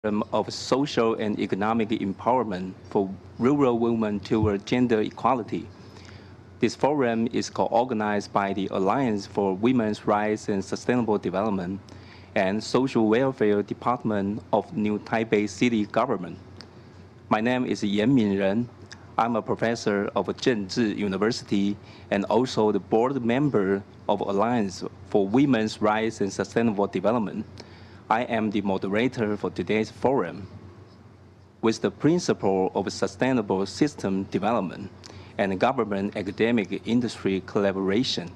of social and economic empowerment for rural women toward gender equality. This forum is co-organized by the Alliance for Women's Rights and Sustainable Development and Social Welfare Department of New Taipei City Government. My name is Yan Minren. I'm a professor of Zhengzhi University and also the board member of Alliance for Women's Rights and Sustainable Development. I am the moderator for today's forum. With the principle of sustainable system development and government academic industry collaboration,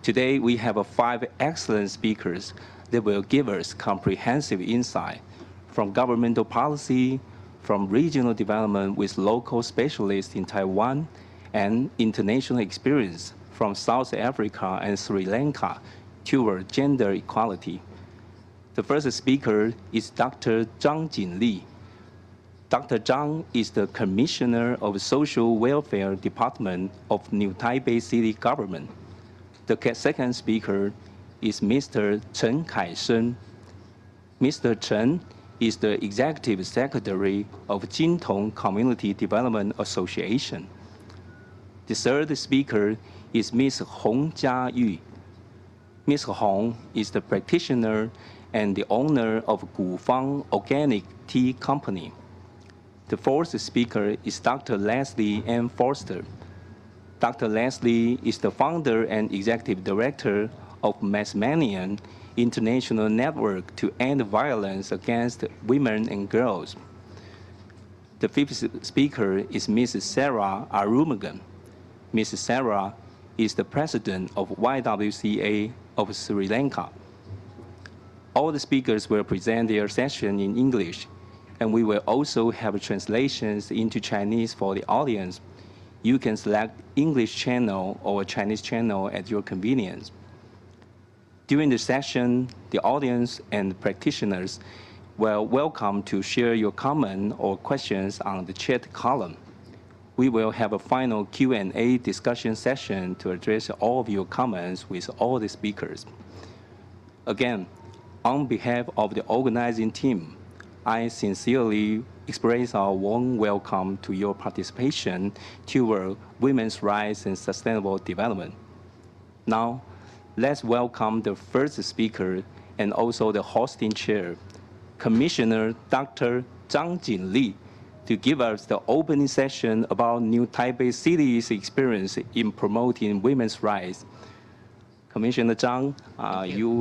today we have 5 excellent speakers that will give us comprehensive insight from governmental policy, from regional development with local specialists in Taiwan, and international experience from South Africa and Sri Lanka toward gender equality. The first speaker is Dr. Zhang Jinli. Dr. Zhang is the Commissioner of Social Welfare Department of New Taipei City Government. The second speaker is Mr. Chen Kaisheng. Mr. Chen is the Executive Secretary of Jintong Community Development Association. The third speaker is Ms. Hong Jiayu. Ms. Hong is the practitioner and the owner of Gufang Organic Tea Company. The fourth speaker is Dr. Leslie M. Forster. Dr. Leslie is the founder and executive director of Masmanian International Network to End Violence Against Women and Girls. The fifth speaker is Ms. Sarah Arumugan. Ms. Sarah is the president of YWCA of Sri Lanka. All the speakers will present their session in English, and we will also have translations into Chinese for the audience. You can select English channel or Chinese channel at your convenience. During the session, the audience and practitioners were welcome to share your comment or questions on the chat column. We will have a final Q&A discussion session to address all of your comments with all the speakers. Again, on behalf of the organizing team, I sincerely express our warm welcome to your participation toward women's rights and sustainable development. Now, let's welcome the first speaker and also the hosting chair, Commissioner Dr. Zhang Jinli, to give us the opening session about New Taipei City's experience in promoting women's rights. Commissioner Zhang,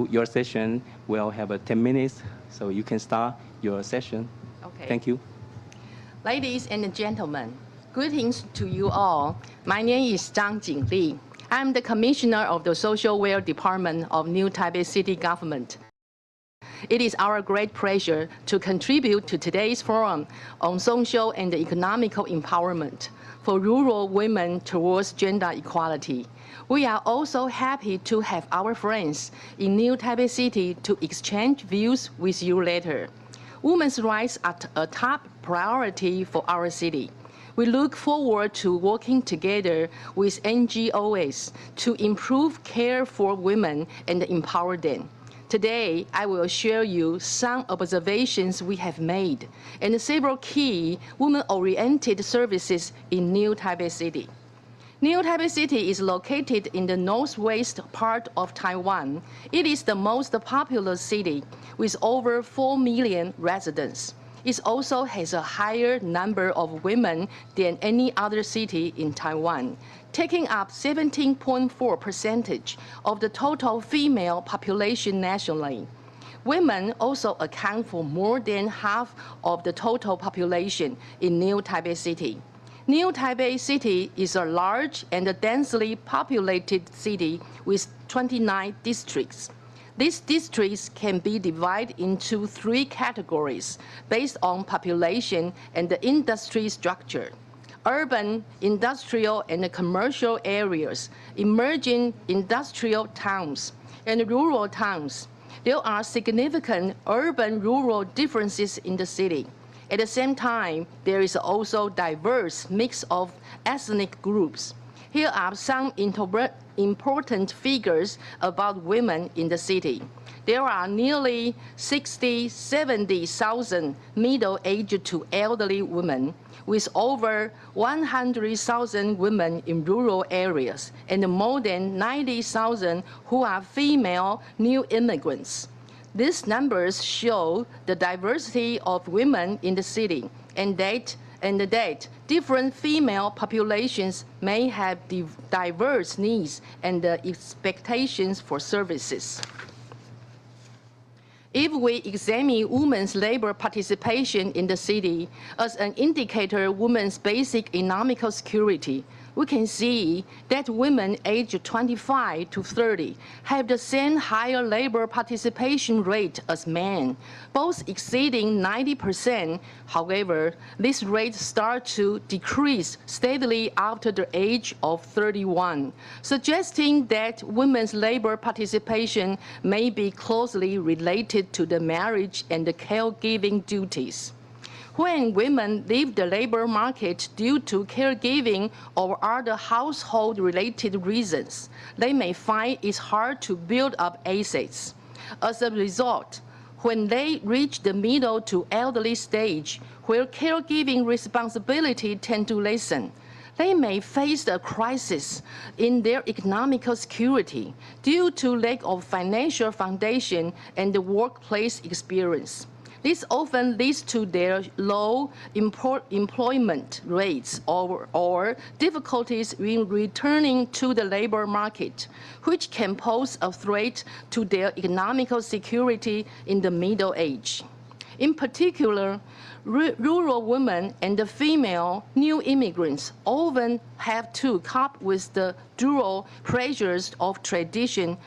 your session will have 10 minutes, so you can start your session. Okay. Thank you. Ladies and gentlemen, greetings to you all. My name is Zhang Jinli. I'm the Commissioner of the Social Welfare Department of New Taipei City Government. It is our great pleasure to contribute to today's forum on social and economical empowerment for rural women towards gender equality. We are also happy to have our friends in New Taipei City to exchange views with you later. Women's rights are a top priority for our city. We look forward to working together with NGOs to improve care for women and empower them. Today, I will share you some observations we have made and several key women-oriented services in New Taipei City. New Taipei City is located in the northwest part of Taiwan. It is the most populous city with over 4 million residents. It also has a higher number of women than any other city in Taiwan, taking up 17.4% of the total female population nationally. Women also account for more than half of the total population in New Taipei City. New Taipei City is a large and densely populated city with 29 districts. These districts can be divided into 3 categories based on population and the industry structure: urban, industrial, and commercial areas, emerging industrial towns, and rural towns. There are significant urban-rural differences in the city. At the same time, there is also a diverse mix of ethnic groups. Here are some important figures about women in the city. there are nearly 70,000 middle-aged to elderly women, with over 100,000 women in rural areas and more than 90,000 who are female new immigrants. These numbers show the diversity of women in the city and that different female populations may have diverse needs and expectations for services. If we examine women's labor participation in the city as an indicator of women's basic economical security, we can see that women aged 25 to 30 have the same higher labor participation rate as men, both exceeding 90%. However, this rate starts to decrease steadily after the age of 31, suggesting that women's labor participation may be closely related to the marriage and the caregiving duties. When women leave the labor market due to caregiving or other household-related reasons, they may find it hard to build up assets. As a result, when they reach the middle to elderly stage, where caregiving responsibility tend to lessen, they may face a crisis in their economical security due to lack of financial foundation and the workplace experience. This often leads to their low employment rates or difficulties in returning to the labor market, which can pose a threat to their economical security in the middle age. In particular, rural women and the female new immigrants often have to cope with the dual pressures of tradition,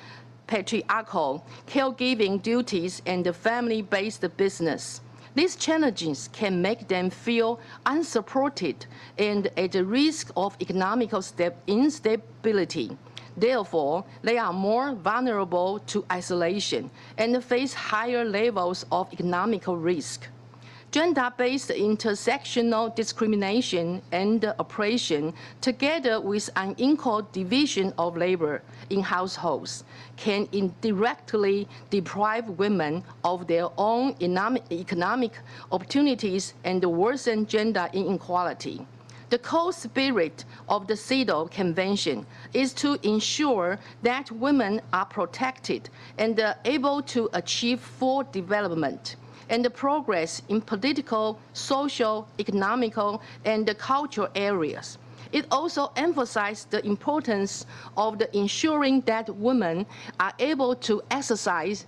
patriarchal caregiving duties, and the family-based business. These challenges can make them feel unsupported and at the risk of economical instability. Therefore, they are more vulnerable to isolation and face higher levels of economical risk. Gender-based intersectional discrimination and oppression, together with unequal division of labor in households, can indirectly deprive women of their own economic opportunities and worsen gender inequality. The core spirit of the CEDAW Convention is to ensure that women are protected and able to achieve full development and progress in political, social, economical, and cultural areas. It also emphasized the importance of ensuring that women are able to exercise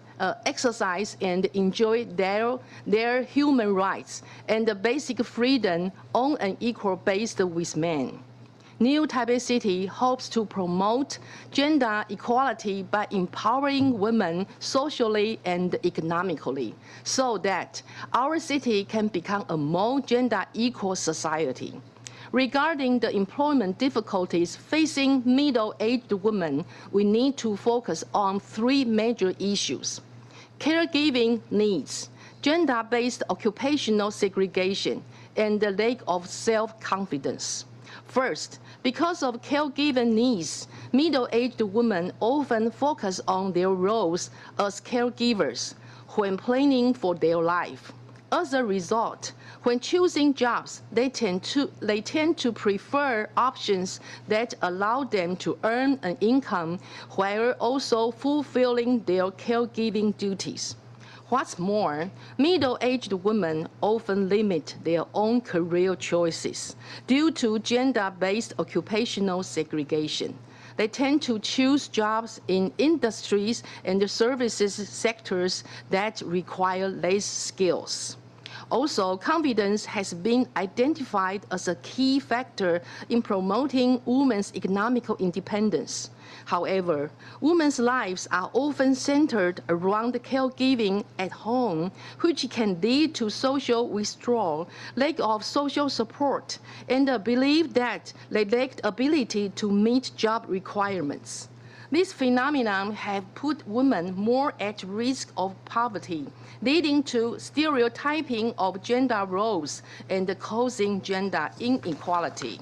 and enjoy their human rights and the basic freedom on an equal basis with men. New Taipei City hopes to promote gender equality by empowering women socially and economically so that our city can become a more gender equal society. Regarding the employment difficulties facing middle-aged women, we need to focus on three major issues: caregiving needs, gender-based occupational segregation, and the lack of self-confidence. First, because of caregiving needs, middle-aged women often focus on their roles as caregivers when planning for their life. As a result, when choosing jobs, they tend to prefer options that allow them to earn an income while also fulfilling their caregiving duties. What's more, middle-aged women often limit their own career choices due to gender-based occupational segregation. They tend to choose jobs in industries and services sectors that require less skills. Also, confidence has been identified as a key factor in promoting women's economic independence. However, women's lives are often centered around caregiving at home, which can lead to social withdrawal, lack of social support, and a belief that they lack ability to meet job requirements. These phenomena have put women more at risk of poverty, leading to stereotyping of gender roles and causing gender inequality.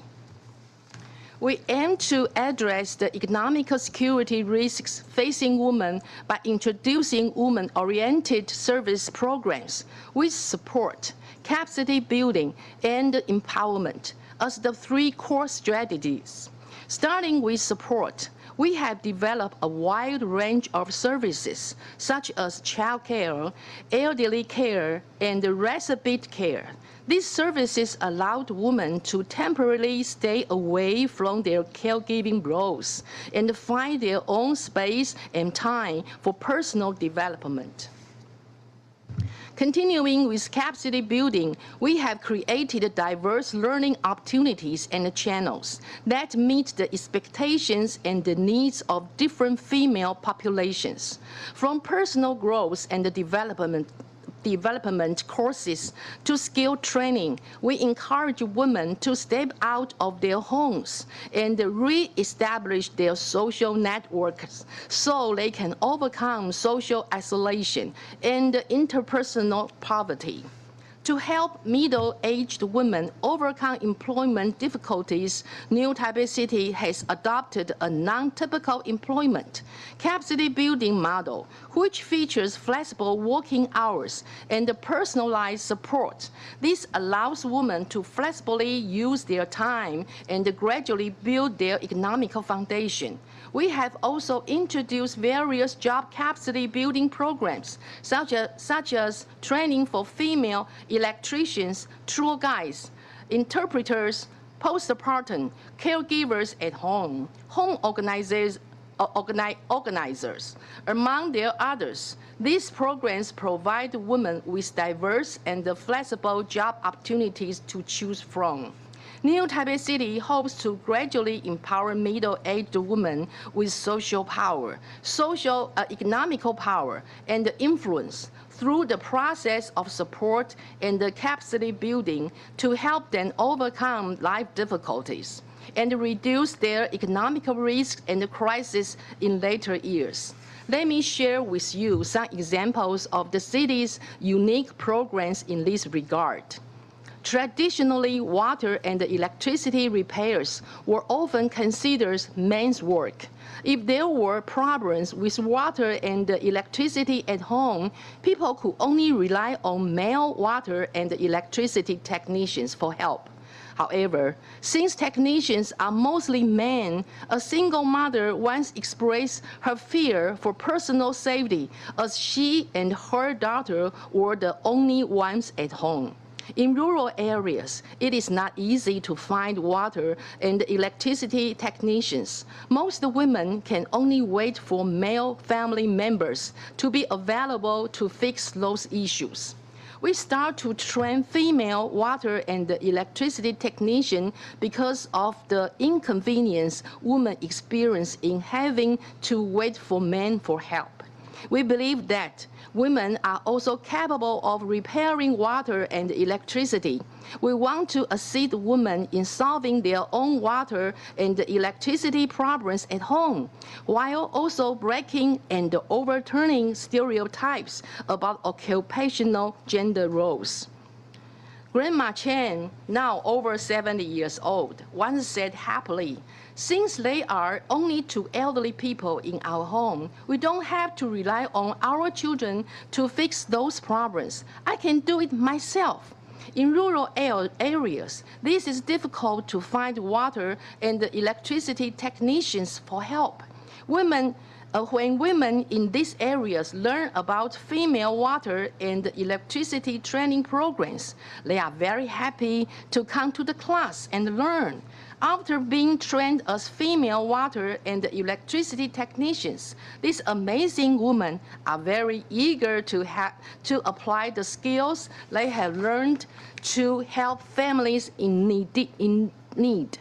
We aim to address the economic security risks facing women by introducing women-oriented service programs which support capacity building and empowerment as the three core strategies. Starting with support, we have developed a wide range of services such as child care, elderly care, and respite care. These services allowed women to temporarily stay away from their caregiving roles and find their own space and time for personal development. Continuing with capacity building, we have created diverse learning opportunities and channels that meet the expectations and the needs of different female populations. From personal growth and development courses to skill training, we encourage women to step out of their homes and re-establish their social networks so they can overcome social isolation and interpersonal poverty. To help middle-aged women overcome employment difficulties, New Taipei City has adopted a non-typical employment capacity building model, which features flexible working hours and personalized support. This allows women to flexibly use their time and gradually build their economic foundation. We have also introduced various job capacity building programs, such as training for female electricians, tour guides, interpreters, postpartum, caregivers at home, home organizers, among their others. These programs provide women with diverse and flexible job opportunities to choose from. New Taipei City hopes to gradually empower middle-aged women with social power, economical power, and influence through the process of support and capacity building to help them overcome life difficulties and reduce their economic risks and crises in later years. Let me share with you some examples of the city's unique programs in this regard. Traditionally, water and electricity repairs were often considered men's work. If there were problems with water and electricity at home, people could only rely on male water and electricity technicians for help. However, since technicians are mostly men, a single mother once expressed her fear for personal safety as she and her daughter were the only ones at home. In rural areas, it is not easy to find water and electricity technicians. Most women can only wait for male family members to be available to fix those issues. We start to train female water and electricity technicians because of the inconvenience women experience in having to wait for men for help. We believe that women are also capable of repairing water and electricity. We want to assist women in solving their own water and electricity problems at home, while also breaking and overturning stereotypes about occupational gender roles. Grandma Chen, now over 70 years old, once said happily, "Since there are only two elderly people in our home, we don't have to rely on our children to fix those problems. I can do it myself." In rural areas, this is difficult to find water and electricity technicians for help. When women in these areas learn about female water and electricity training programs, they are very happy to come to the class and learn. After being trained as female water and electricity technicians, these amazing women are very eager to apply the skills they have learned to help families in need.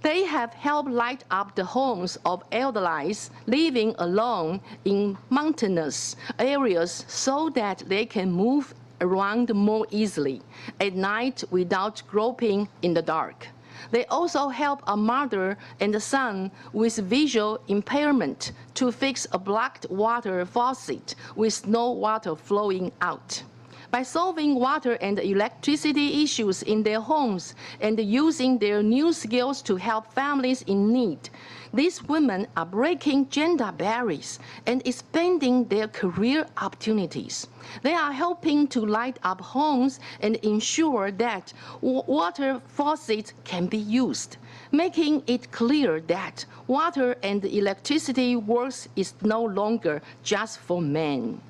They have helped light up the homes of elderlies living alone in mountainous areas so that they can move around more easily at night without groping in the dark. They also help a mother and a son with visual impairment to fix a blocked water faucet with no water flowing out. By solving water and electricity issues in their homes and using their new skills to help families in need, these women are breaking gender barriers and expanding their career opportunities. They are helping to light up homes and ensure that water faucets can be used, making it clear that water and electricity work is no longer just for men.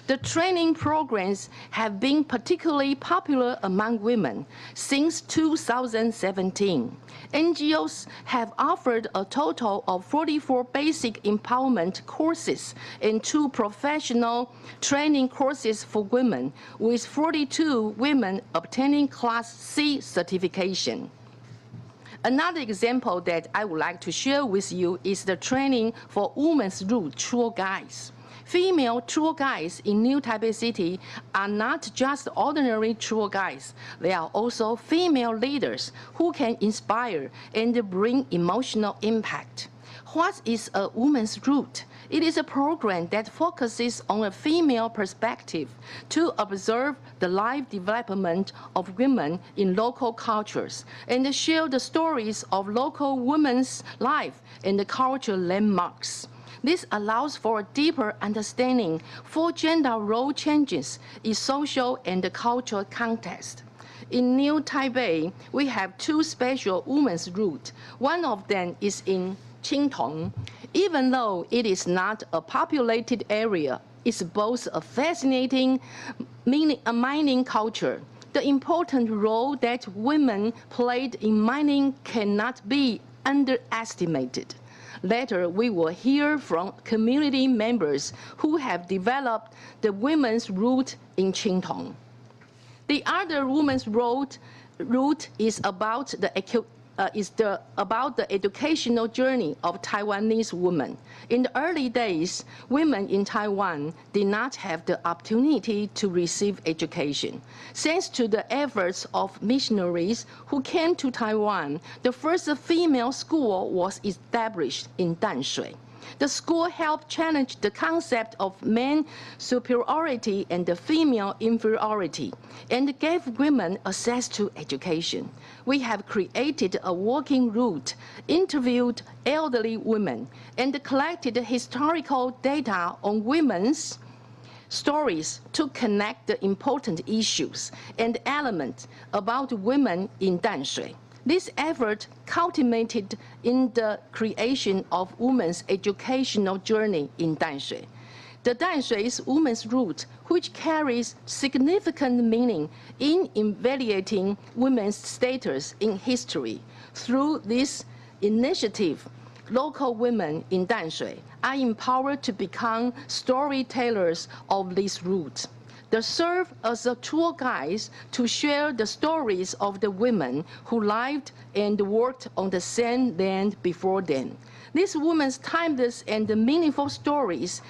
The training programs have been particularly popular among women since 2017. NGOs have offered a total of 44 basic empowerment courses and 2 professional training courses for women, with 42 women obtaining Class C certification. Another example that I would like to share with you is the training for women's route tour guides. Female tour guides in New Taipei City are not just ordinary tour guides. They are also female leaders who can inspire and bring emotional impact. What is a woman's route? It is a program that focuses on a female perspective to observe the life development of women in local cultures and share the stories of local women's life and the cultural landmarks. This allows for a deeper understanding for gender role changes in social and cultural context. In New Taipei, we have 2 special women's routes. One of them is in Qingtong. Even though it is not a populated area, it's both a fascinating mining culture. The important role that women played in mining cannot be underestimated. Later, we will hear from community members who have developed the women's route in Qingtong. The other women's route is about the educational journey of Taiwanese women. In the early days, women in Taiwan did not have the opportunity to receive education. Thanks to the efforts of missionaries who came to Taiwan, the first female school was established in Danshui. The school helped challenge the concept of male superiority and the female inferiority, and gave women access to education. We have created a walking route, interviewed elderly women, and collected historical data on women's stories to connect the important issues and elements about women in Danshui. This effort culminated in the creation of women's educational journey in Danshui. The Danshui's women's route, which carries significant meaning in evaluating women's status in history. Through this initiative, local women in Danshui are empowered to become storytellers of this route. They serve as a tour guides to share the stories of the women who lived and worked on the same land before them. These women's timeless and meaningful stories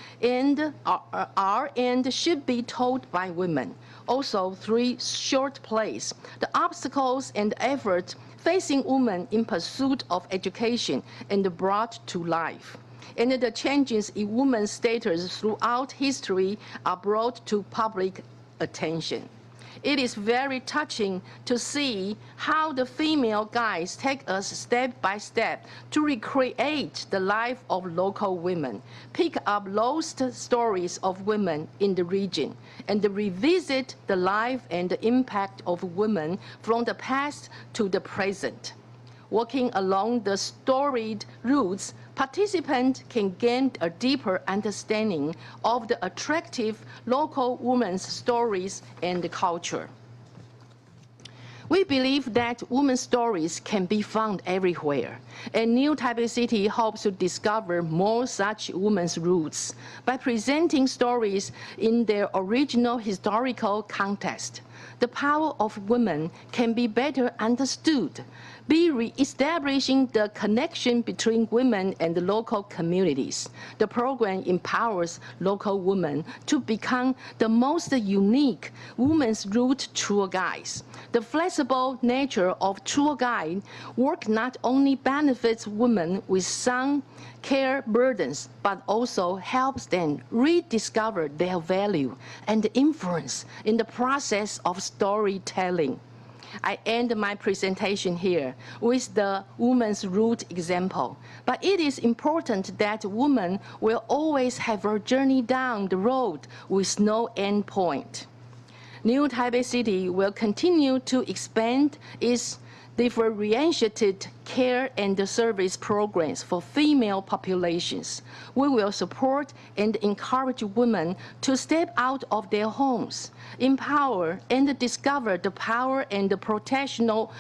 are and should be told by women. Also, 3 short plays, the obstacles and efforts facing women in pursuit of education and brought to life. And the changes in women's status throughout history are brought to public attention. It is very touching to see how the female guides take us step by step to recreate the life of local women, pick up lost stories of women in the region, and revisit the life and the impact of women from the past to the present. Walking along the storied routes, participants can gain a deeper understanding of the attractive local women's stories and culture. We believe that women's stories can be found everywhere, and New Taipei City hopes to discover more such women's roots by presenting stories in their original historical context. the power of women can be better understood, be re-establishing the connection between women and the local communities. The program empowers local women to become the most unique women's route tour guides. The flexible nature of tour guide work not only benefits women with some care burdens, but also helps them rediscover their value and influence in the process of storytelling. I end my presentation here with the woman's route example. But it is important that women will always have a journey down the road with no end point. New Taipei City will continue to expand its differentiated care and service programs for female populations. We will support and encourage women to step out of their homes, empower and discover the power and the potential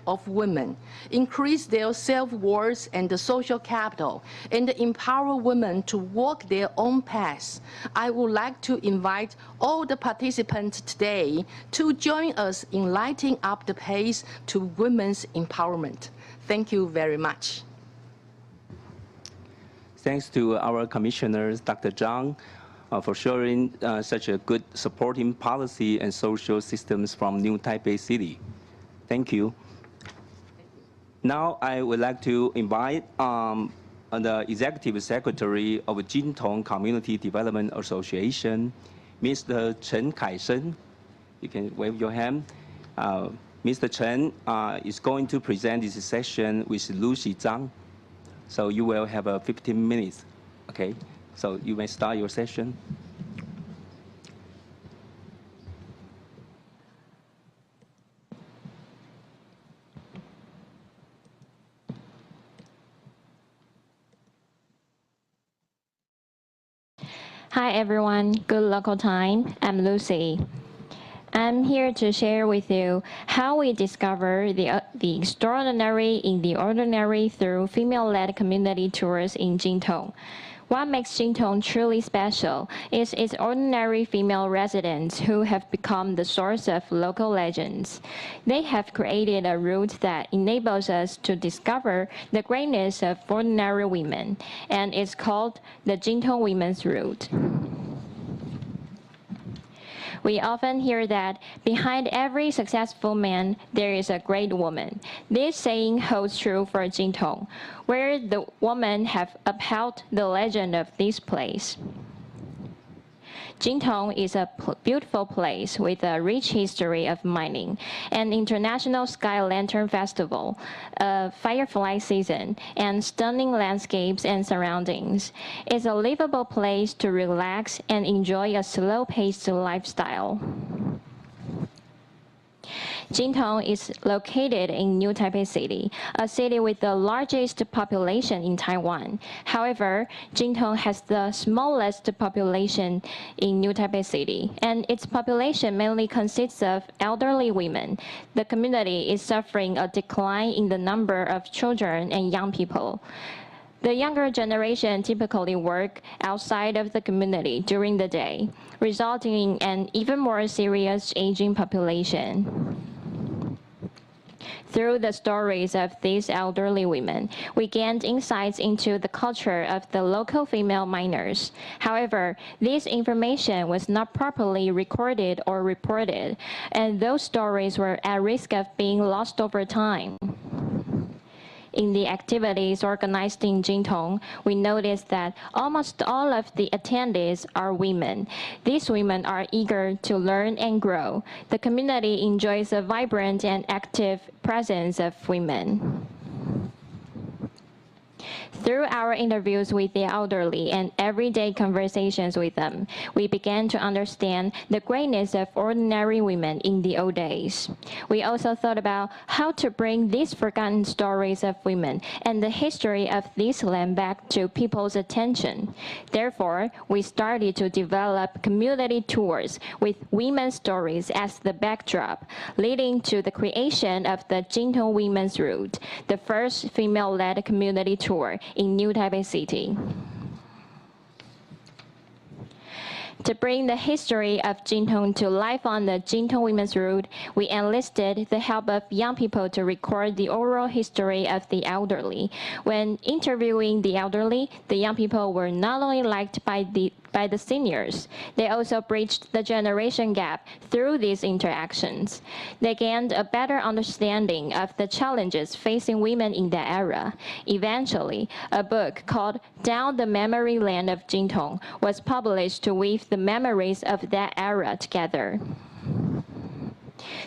of women, increase their self-worth and the social capital, and empower women to walk their own paths. I would like to invite all the participants today to join us in lighting up the pace to women's empowerment. Thank you very much. Thanks to our commissioners, Dr. Zhang, for sharing such a good supporting policy and social systems from New Taipei City. Thank you. Now I would like to invite the Executive Secretary of Jintong Community Development Association, Mr. Chen Kaisheng. You can wave your hand. Mr. Chen is going to present this session with Lucy Zhang. So you will have 15 minutes, okay? So you may start your session. Hi everyone, good local time. I'm Lucy. I'm here to share with you how we discover the extraordinary in the ordinary through female-led community tours in Jintong. What makes Jintong truly special is its ordinary female residents who have become the source of local legends. They have created a route that enables us to discover the greatness of ordinary women, and it's called the Jintong Women's Route. We often hear that behind every successful man, there is a great woman. This saying holds true for Jintong, where the women have upheld the legend of this place. Jintong is a beautiful place with a rich history of mining, an international sky lantern festival, a firefly season, and stunning landscapes and surroundings. It's a livable place to relax and enjoy a slow-paced lifestyle. Jintong is located in New Taipei City, a city with the largest population in Taiwan. However, Jintong has the smallest population in New Taipei City, and its population mainly consists of elderly women. The community is suffering a decline in the number of children and young people. The younger generation typically work outside of the community during the day, resulting in an even more serious aging population. Through the stories of these elderly women, we gained insights into the culture of the local female miners. However, this information was not properly recorded or reported, and those stories were at risk of being lost over time. In the activities organized in Jintong, we noticed that almost all of the attendees are women. These women are eager to learn and grow. The community enjoys a vibrant and active presence of women. Through our interviews with the elderly and everyday conversations with them, we began to understand the greatness of ordinary women in the old days. We also thought about how to bring these forgotten stories of women and the history of this land back to people's attention. Therefore, we started to develop community tours with women's stories as the backdrop, leading to the creation of the Jintong Women's Route, the first female-led community tour in New Taipei City. To bring the history of Jintong to life on the Jintong Women's Route, we enlisted the help of young people to record the oral history of the elderly. When interviewing the elderly, the young people were not only liked by the seniors, they also bridged the generation gap through these interactions. They gained a better understanding of the challenges facing women in that era. Eventually, a book called Down the Memory Lane of Jintong was published to weave the memories of that era together.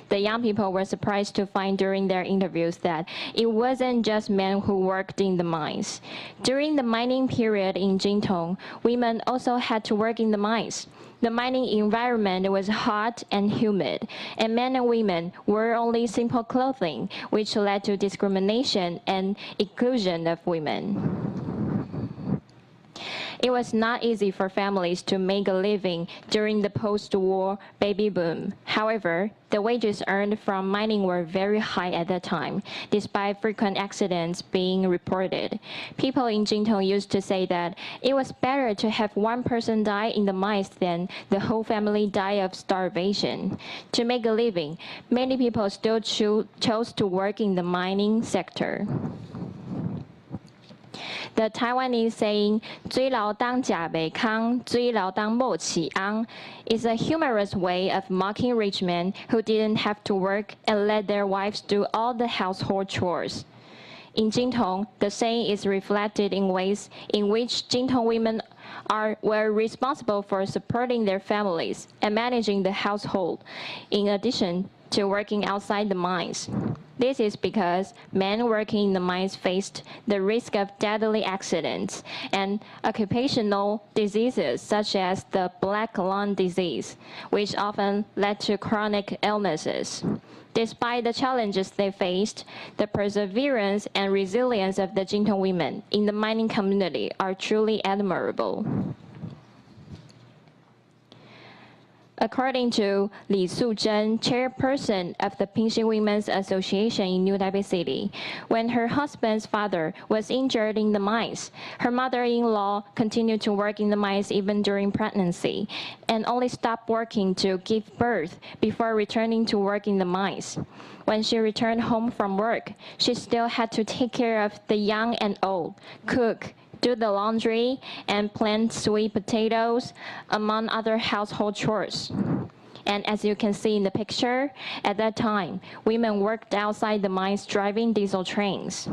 The young people were surprised to find during their interviews that it wasn't just men who worked in the mines. During the mining period in Jintong, women also had to work in the mines. The mining environment was hot and humid, and men and women wore only simple clothing, which led to discrimination and exclusion of women. It was not easy for families to make a living during the post-war baby boom. However, the wages earned from mining were very high at that time, despite frequent accidents being reported. People in Jintong used to say that it was better to have one person die in the mines than the whole family die of starvation. To make a living, many people still chose to work in the mining sector. The Taiwanese saying, 追劳当甲北康, 追劳当莫起昂, is a humorous way of mocking rich men who didn't have to work and let their wives do all the household chores. In Jintong, the saying is reflected in ways in which Jintong women were responsible for supporting their families and managing the household, in addition to working outside the mines. This is because men working in the mines faced the risk of deadly accidents and occupational diseases such as the black lung disease, which often led to chronic illnesses. Despite the challenges they faced, the perseverance and resilience of the Jintong women in the mining community are truly admirable. According to Li Suzhen, chairperson of the Pingxi Women's Association in New Taipei City, when her husband's father was injured in the mines, her mother-in-law continued to work in the mines even during pregnancy, and only stopped working to give birth before returning to work in the mines. When she returned home from work, she still had to take care of the young and old, cook, do the laundry, and plant sweet potatoes, among other household chores. And as you can see in the picture, at that time, women worked outside the mines driving diesel trains.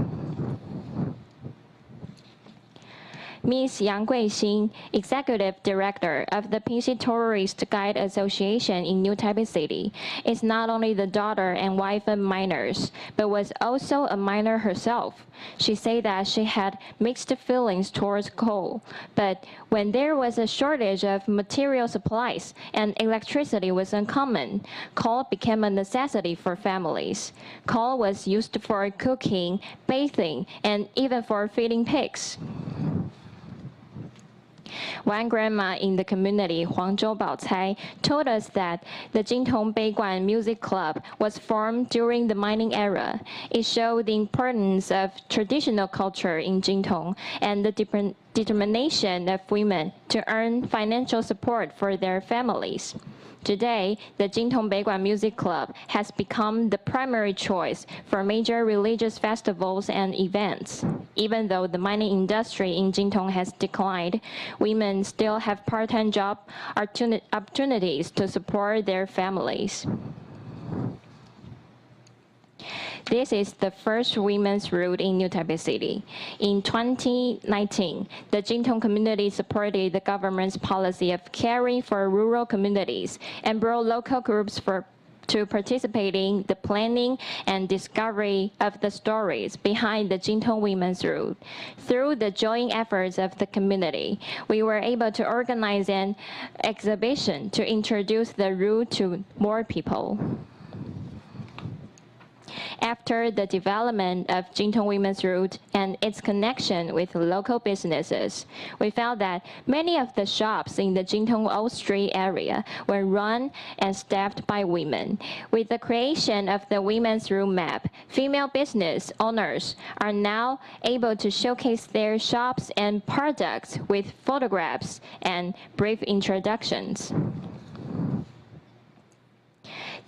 Ms. Yang Guixin, Executive Director of the Pingxi Tourist Guide Association in New Taipei City, is not only the daughter and wife of miners, but was also a miner herself. She said that she had mixed feelings towards coal, but when there was a shortage of material supplies and electricity was uncommon, coal became a necessity for families. Coal was used for cooking, bathing, and even for feeding pigs. One grandma in the community, Huangzhou Baocai, told us that the Jintong Beiguan Music Club was formed during the mining era. It showed the importance of traditional culture in Jintong and the determination of women to earn financial support for their families. Today, the Jintong Beiguan Music Club has become the primary choice for major religious festivals and events. Even though the mining industry in Jintong has declined, women still have part-time job opportunities to support their families. This is the first women's route in New Taipei City. In 2019, the Jintong community supported the government's policy of caring for rural communities and brought local groups to participate in the planning and discovery of the stories behind the Jintong Women's Route. Through the joint efforts of the community, we were able to organize an exhibition to introduce the route to more people. After the development of Jintong Women's Route and its connection with local businesses, we found that many of the shops in the Jintong Old Street area were run and staffed by women. With the creation of the Women's Route map, female business owners are now able to showcase their shops and products with photographs and brief introductions.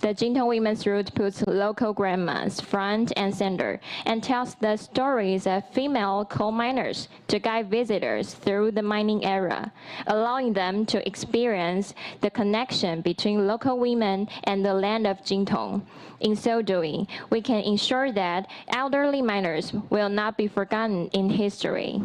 The Jintong Women's Route puts local grandmas front and center and tells the stories of female coal miners to guide visitors through the mining era, allowing them to experience the connection between local women and the land of Jintong. In so doing, we can ensure that elderly miners will not be forgotten in history.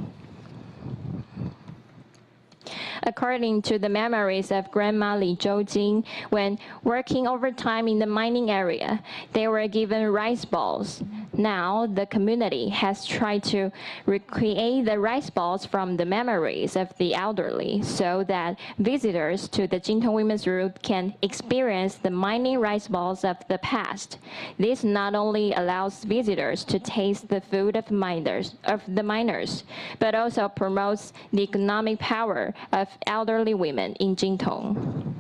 According to the memories of Grandma Li Zhoujing, when working overtime in the mining area, they were given rice balls. Now, the community has tried to recreate the rice balls from the memories of the elderly so that visitors to the Jintong Women's Route can experience the mining rice balls of the past. This not only allows visitors to taste the food of the miners, but also promotes the economic power of elderly women in Jintong.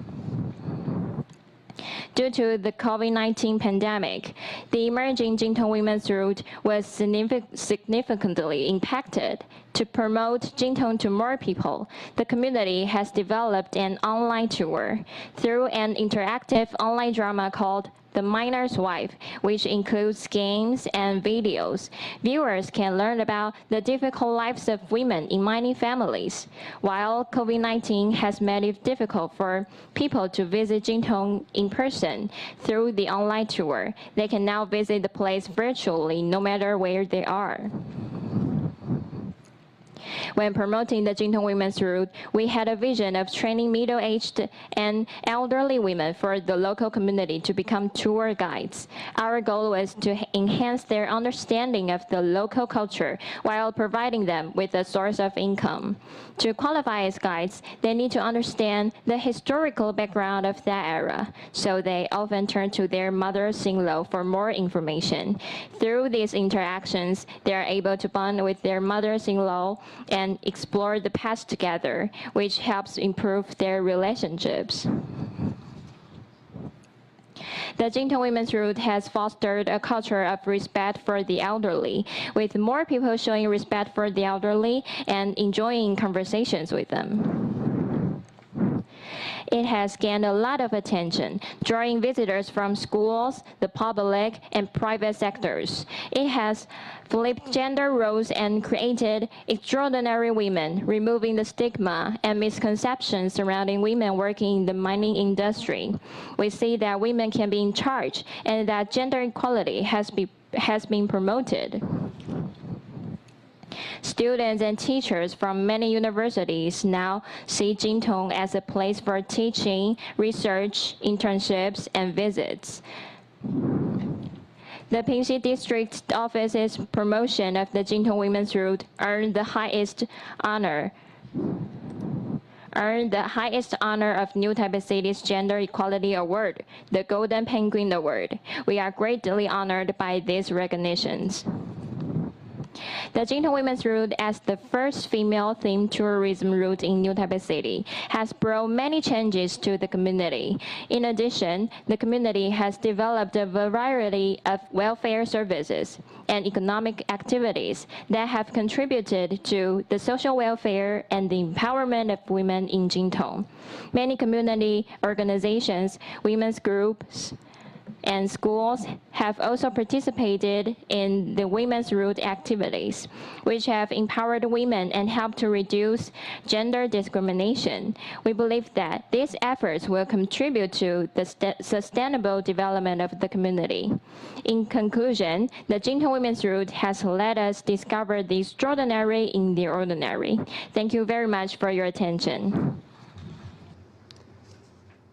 Due to the COVID-19 pandemic, the emerging Jintong Women's Route was significantly impacted. To promote Jintong to more people, the community has developed an online tour through an interactive online drama called The Miner's Wife, which includes games and videos. Viewers can learn about the difficult lives of women in mining families. While COVID-19 has made it difficult for people to visit Jintong in person through the online tour, they can now visit the place virtually no matter where they are. When promoting the Jintong Women's Route, we had a vision of training middle-aged and elderly women for the local community to become tour guides. Our goal was to enhance their understanding of the local culture while providing them with a source of income. To qualify as guides, they need to understand the historical background of that era, so they often turn to their mothers-in-law for more information. Through these interactions, they are able to bond with their mothers-in-law and explore the past together, which helps improve their relationships. The Jintong Women's Route has fostered a culture of respect for the elderly, with more people showing respect for the elderly and enjoying conversations with them. It has gained a lot of attention, drawing visitors from schools, the public, and private sectors. It has flipped gender roles and created extraordinary women, removing the stigma and misconceptions surrounding women working in the mining industry. We see that women can be in charge and that gender equality has been promoted. Students and teachers from many universities now see Jintong as a place for teaching, research, internships, and visits. The Pingxi District Office's promotion of the Jintong Women's Route earned the highest honor of New Taipei City's Gender Equality Award, the Golden Penguin Award. We are greatly honored by these recognitions. The Jintong Women's Route, as the first female-themed tourism route in New Taipei City, has brought many changes to the community. In addition, the community has developed a variety of welfare services and economic activities that have contributed to the social welfare and the empowerment of women in Jintong. Many community organizations, women's groups, and schools have also participated in the Women's Route activities, which have empowered women and helped to reduce gender discrimination. We believe that these efforts will contribute to the sustainable development of the community. In conclusion, the Jintong Women's Route has let us discover the extraordinary in the ordinary. Thank you very much for your attention.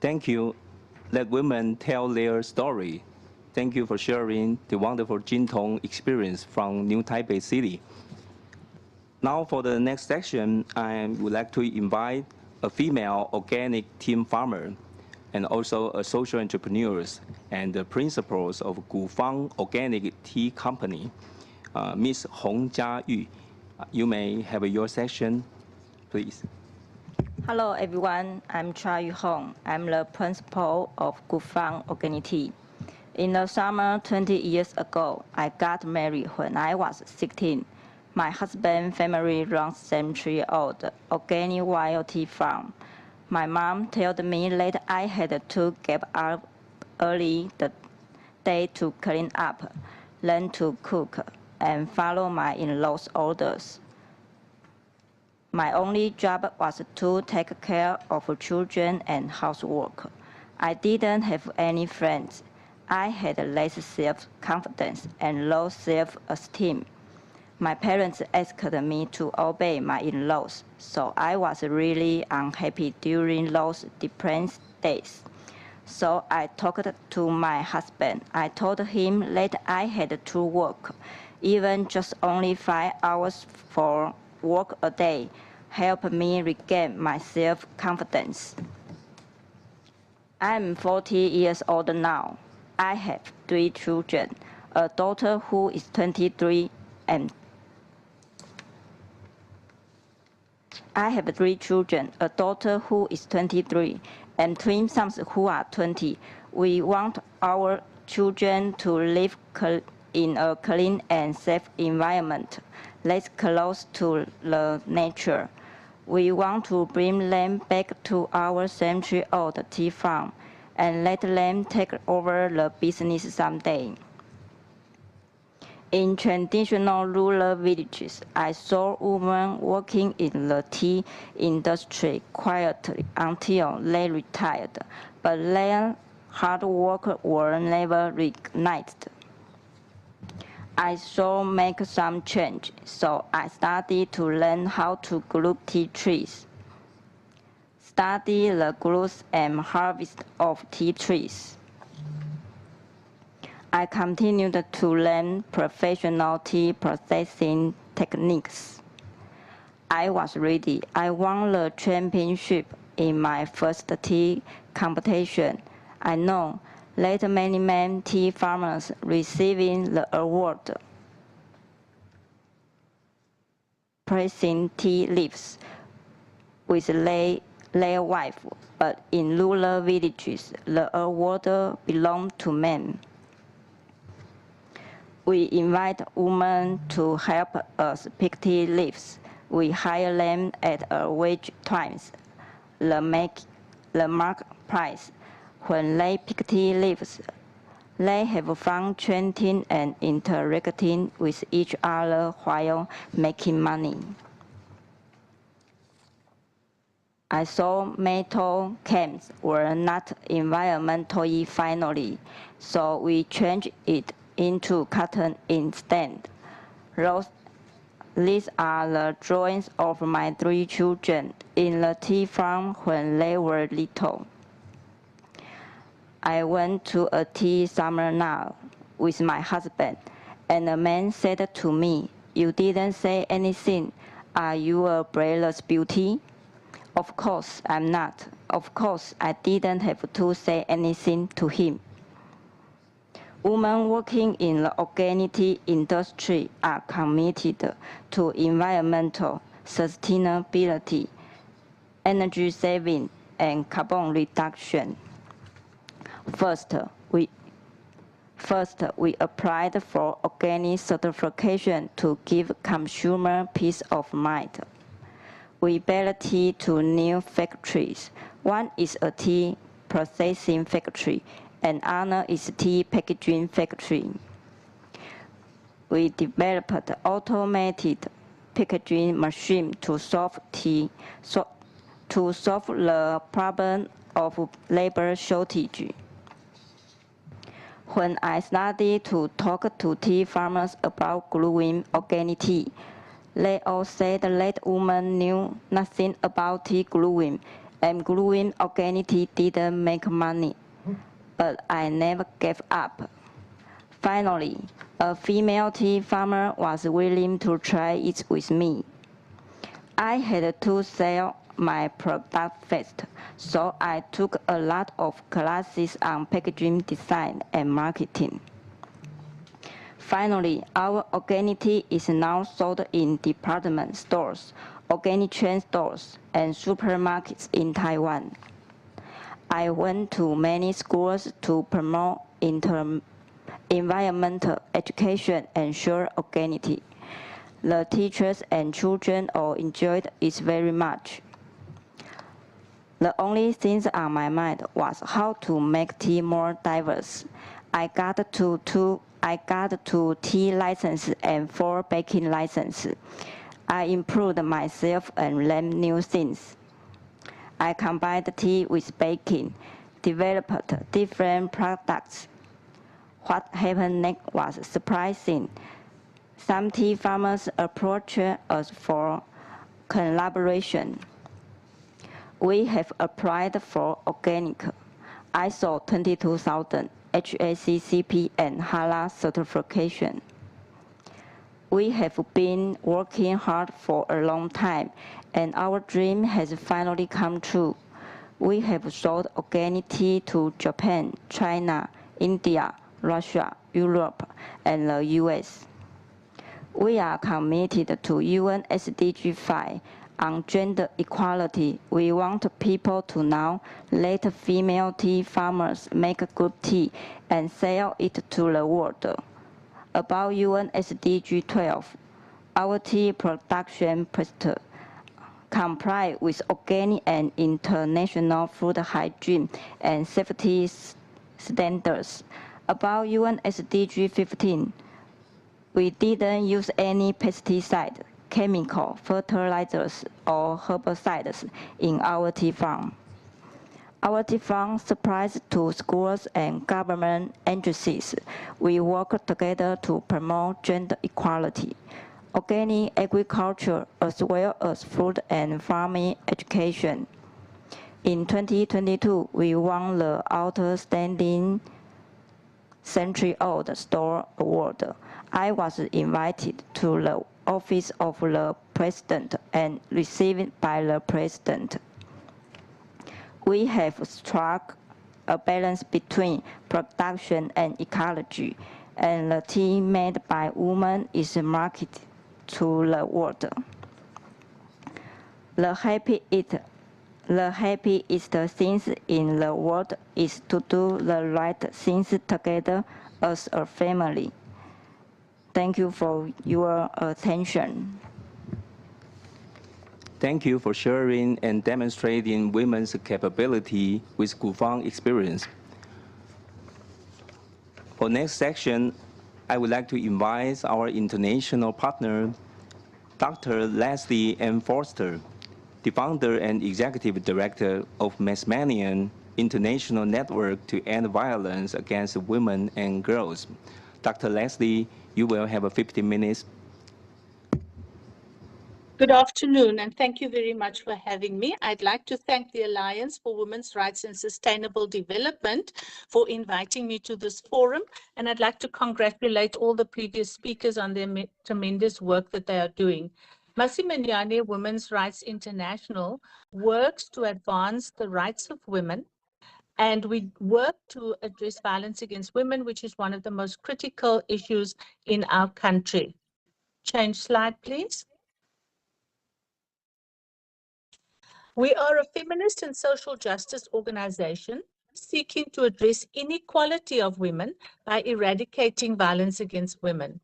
Thank you. Let women tell their story. Thank you for sharing the wonderful Jintong experience from New Taipei City. Now for the next section, I would like to invite a female organic team farmer. and also a social entrepreneurs and the principals of Gufang Organic Tea Company, Ms. Hong Jia-Yu. You may have your session, please. Hello, everyone. I'm Cha Yu Hong. I'm the principal of Gufang Organic Tea. In the summer 20 years ago, I got married when I was 16. My husband's family runs a century-old organic wild tea farm. My mom told me that I had to get up early the day to clean up, learn to cook, and follow my in-laws' orders. My only job was to take care of children and housework. I didn't have any friends. I had less self-confidence and low self-esteem. My parents asked me to obey my in-laws, so I was really unhappy during those depressed days. So I talked to my husband. I told him that I had to work, even just only 5 hours for work a day, help me regain my self-confidence. I'm 40 years old now. I have 3 children, a daughter who is 23 and I have 3 children, a daughter who is 23 and twin sons who are 20. We want our children to live in a clean and safe environment that's close to the nature. We want to bring them back to our century-old tea farm and let them take over the business someday. In traditional rural villages, I saw women working in the tea industry quietly until they retired, but their hard work was never recognized. I should make some change, so I started to learn how to grow tea trees, study the growth and harvest of tea trees. I continued to learn professional tea processing techniques. I was ready. I won the championship in my first tea competition. I know that many men tea farmers receiving the award pressing tea leaves with their wife, but in rural villages, the award belonged to men. We invite women to help us pick tea leaves. We hire them at a wage twice the market price. When they pick tea leaves, they have fun chatting and interacting with each other while making money. I saw metal cans were not environmentally friendly, so we changed it into cotton instead. These are the drawings of my 3 children in the tea farm when they were little. I went to a tea seminar with my husband, and a man said to me, "You didn't say anything. Are you a brainless beauty?" Of course I'm not. Of course I didn't have to say anything to him. Women working in the organic tea industry are committed to environmental sustainability, energy saving, and carbon reduction. First, we applied for organic certification to give consumer peace of mind. We built tea to new factories. One is a tea processing factory, and another is a tea packaging factory. We developed automated packaging machine to solve the problem of labor shortage. When I started to talk to tea farmers about growing organic tea, they all said that women knew nothing about tea growing, and growing organic tea didn't make money. But I never gave up. Finally, a female tea farmer was willing to try it with me. I had to sell my product fast, so I took a lot of classes on packaging design and marketing. Finally, our organic tea is now sold in department stores, organic chain stores, and supermarkets in Taiwan. I went to many schools to promote environmental education and share organic tea. The teachers and children all enjoyed it very much. The only thing on my mind was how to make tea more diverse. I got two tea licenses and 4 baking licenses. I improved myself and learned new things. I combined tea with baking, developed different products. What happened next was surprising. Some tea farmers approached us for collaboration. We have applied for organic, ISO 22000, HACCP, and HALA certification. We have been working hard for a long time, and our dream has finally come true. We have sold organic tea to Japan, China, India, Russia, Europe, and the US. We are committed to UN SDG 5 on gender equality. We want people to now let female tea farmers make good tea and sell it to the world. About UN SDG 12, our tea production process comply with organic and international food hygiene and safety standards. About UN SDG 15, we didn't use any pesticide, chemical, fertilizers, or herbicides in our tea farm. Our tea farm supplies to schools and government agencies. We work together to promote gender equality, organic agriculture, as well as food and farming education. In 2022, we won the Outstanding Century-Old Store Award. I was invited to the office of the President and received by the President. We have struck a balance between production and ecology, and the tea made by women is marketed to the world. The happiest thing in the world is to do the right things together as a family. Thank you for your attention. Thank you for sharing and demonstrating women's capability with Gufang experience. For next section, I would like to invite our international partner, Dr. Leslie M. Forster, the founder and executive director of Masmanian International Network to End Violence Against Women and Girls. Dr. Leslie, you will have 15 minutes. Good afternoon, and thank you very much for having me. I'd like to thank the Alliance for Women's Rights and Sustainable Development for inviting me to this forum, and I'd like to congratulate all the previous speakers on their tremendous work that they are doing. Massimiliani Women's Rights International works to advance the rights of women, and we work to address violence against women, which is one of the most critical issues in our country. Change slide, please. We are a feminist and social justice organization seeking to address inequality of women by eradicating violence against women.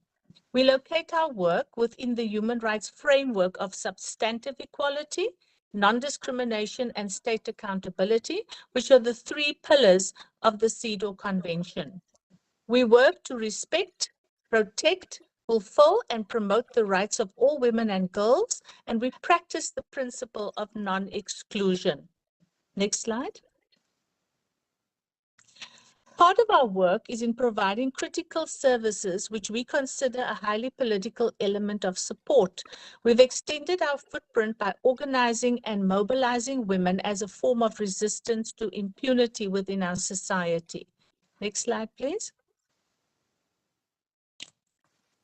We locate our work within the human rights framework of substantive equality, non-discrimination, and state accountability, which are the 3 pillars of the CEDAW Convention. We work to respect, protect, fulfill, and promote the rights of all women and girls, and we practice the principle of non-exclusion. Next slide. Part of our work is in providing critical services, which we consider a highly political element of support. We've extended our footprint by organizing and mobilizing women as a form of resistance to impunity within our society. Next slide, please.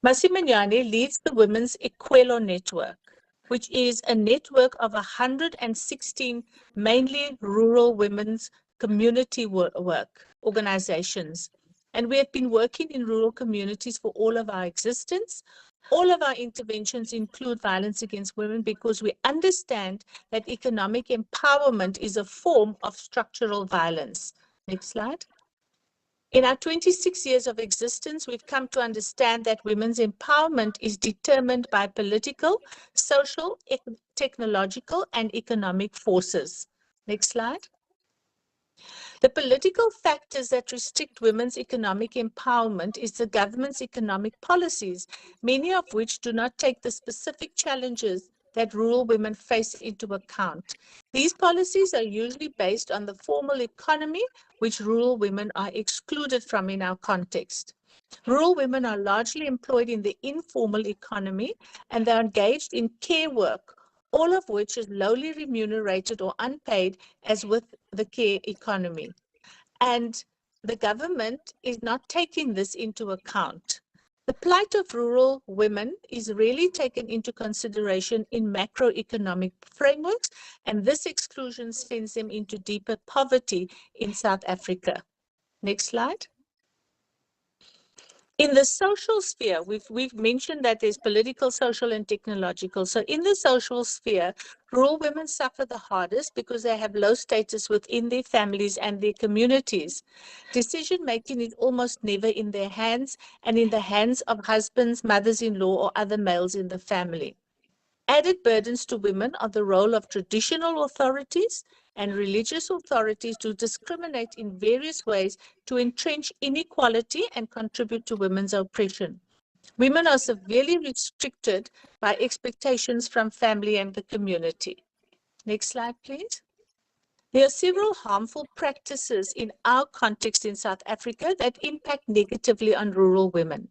Massimiliani leads the Women's Equelo Network. which is a network of 116 mainly rural women's community work organizations. And we have been working in rural communities for all of our existence. All of our interventions include violence against women because we understand that economic empowerment is a form of structural violence. Next slide. In our 26 years of existence, we've come to understand that women's empowerment is determined by political, social, technological, and economic forces. Next slide. The political factors that restrict women's economic empowerment is the government's economic policies, many of which do not take the specific challenges that rural women face into account. These policies are usually based on the formal economy, which rural women are excluded from in our context. Rural women are largely employed in the informal economy, and they are engaged in care work, all of which is lowly remunerated or unpaid, as with the care economy. And the government is not taking this into account. The plight of rural women is rarely taken into consideration in macroeconomic frameworks, and this exclusion sends them into deeper poverty in South Africa. Next slide. In the social sphere, we've mentioned that there's political, social, and technological. So in the social sphere, rural women suffer the hardest because they have low status within their families and their communities. Decision-making is almost never in their hands and in the hands of husbands, mothers-in-law, or other males in the family. Added burdens to women are the role of traditional authorities and religious authorities to discriminate in various ways to entrench inequality and contribute to women's oppression. Women are severely restricted by expectations from family and the community. Next slide, please. There are several harmful practices in our context in South Africa that impact negatively on rural women.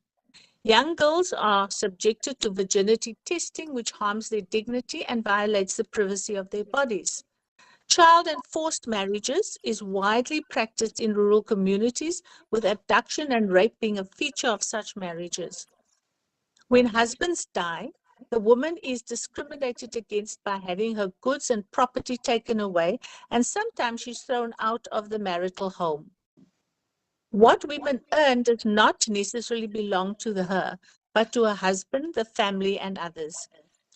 Young girls are subjected to virginity testing, which harms their dignity and violates the privacy of their bodies. Child and forced marriages is widely practiced in rural communities, with abduction and rape being a feature of such marriages. When husbands die, the woman is discriminated against by having her goods and property taken away, and sometimes she's thrown out of the marital home. What women earn does not necessarily belong to her, but to her husband, the family, and others.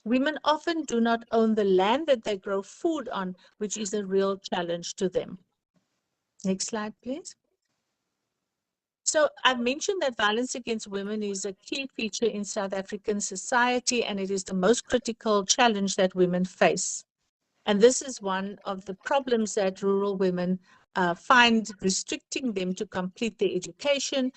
Women often do not own the land that they grow food on, which is a real challenge to them. Next slide, please. So I've mentioned that violence against women is a key feature in South African society, and it is the most critical challenge that women face. And this is one of the problems that rural women find restricting them to complete their education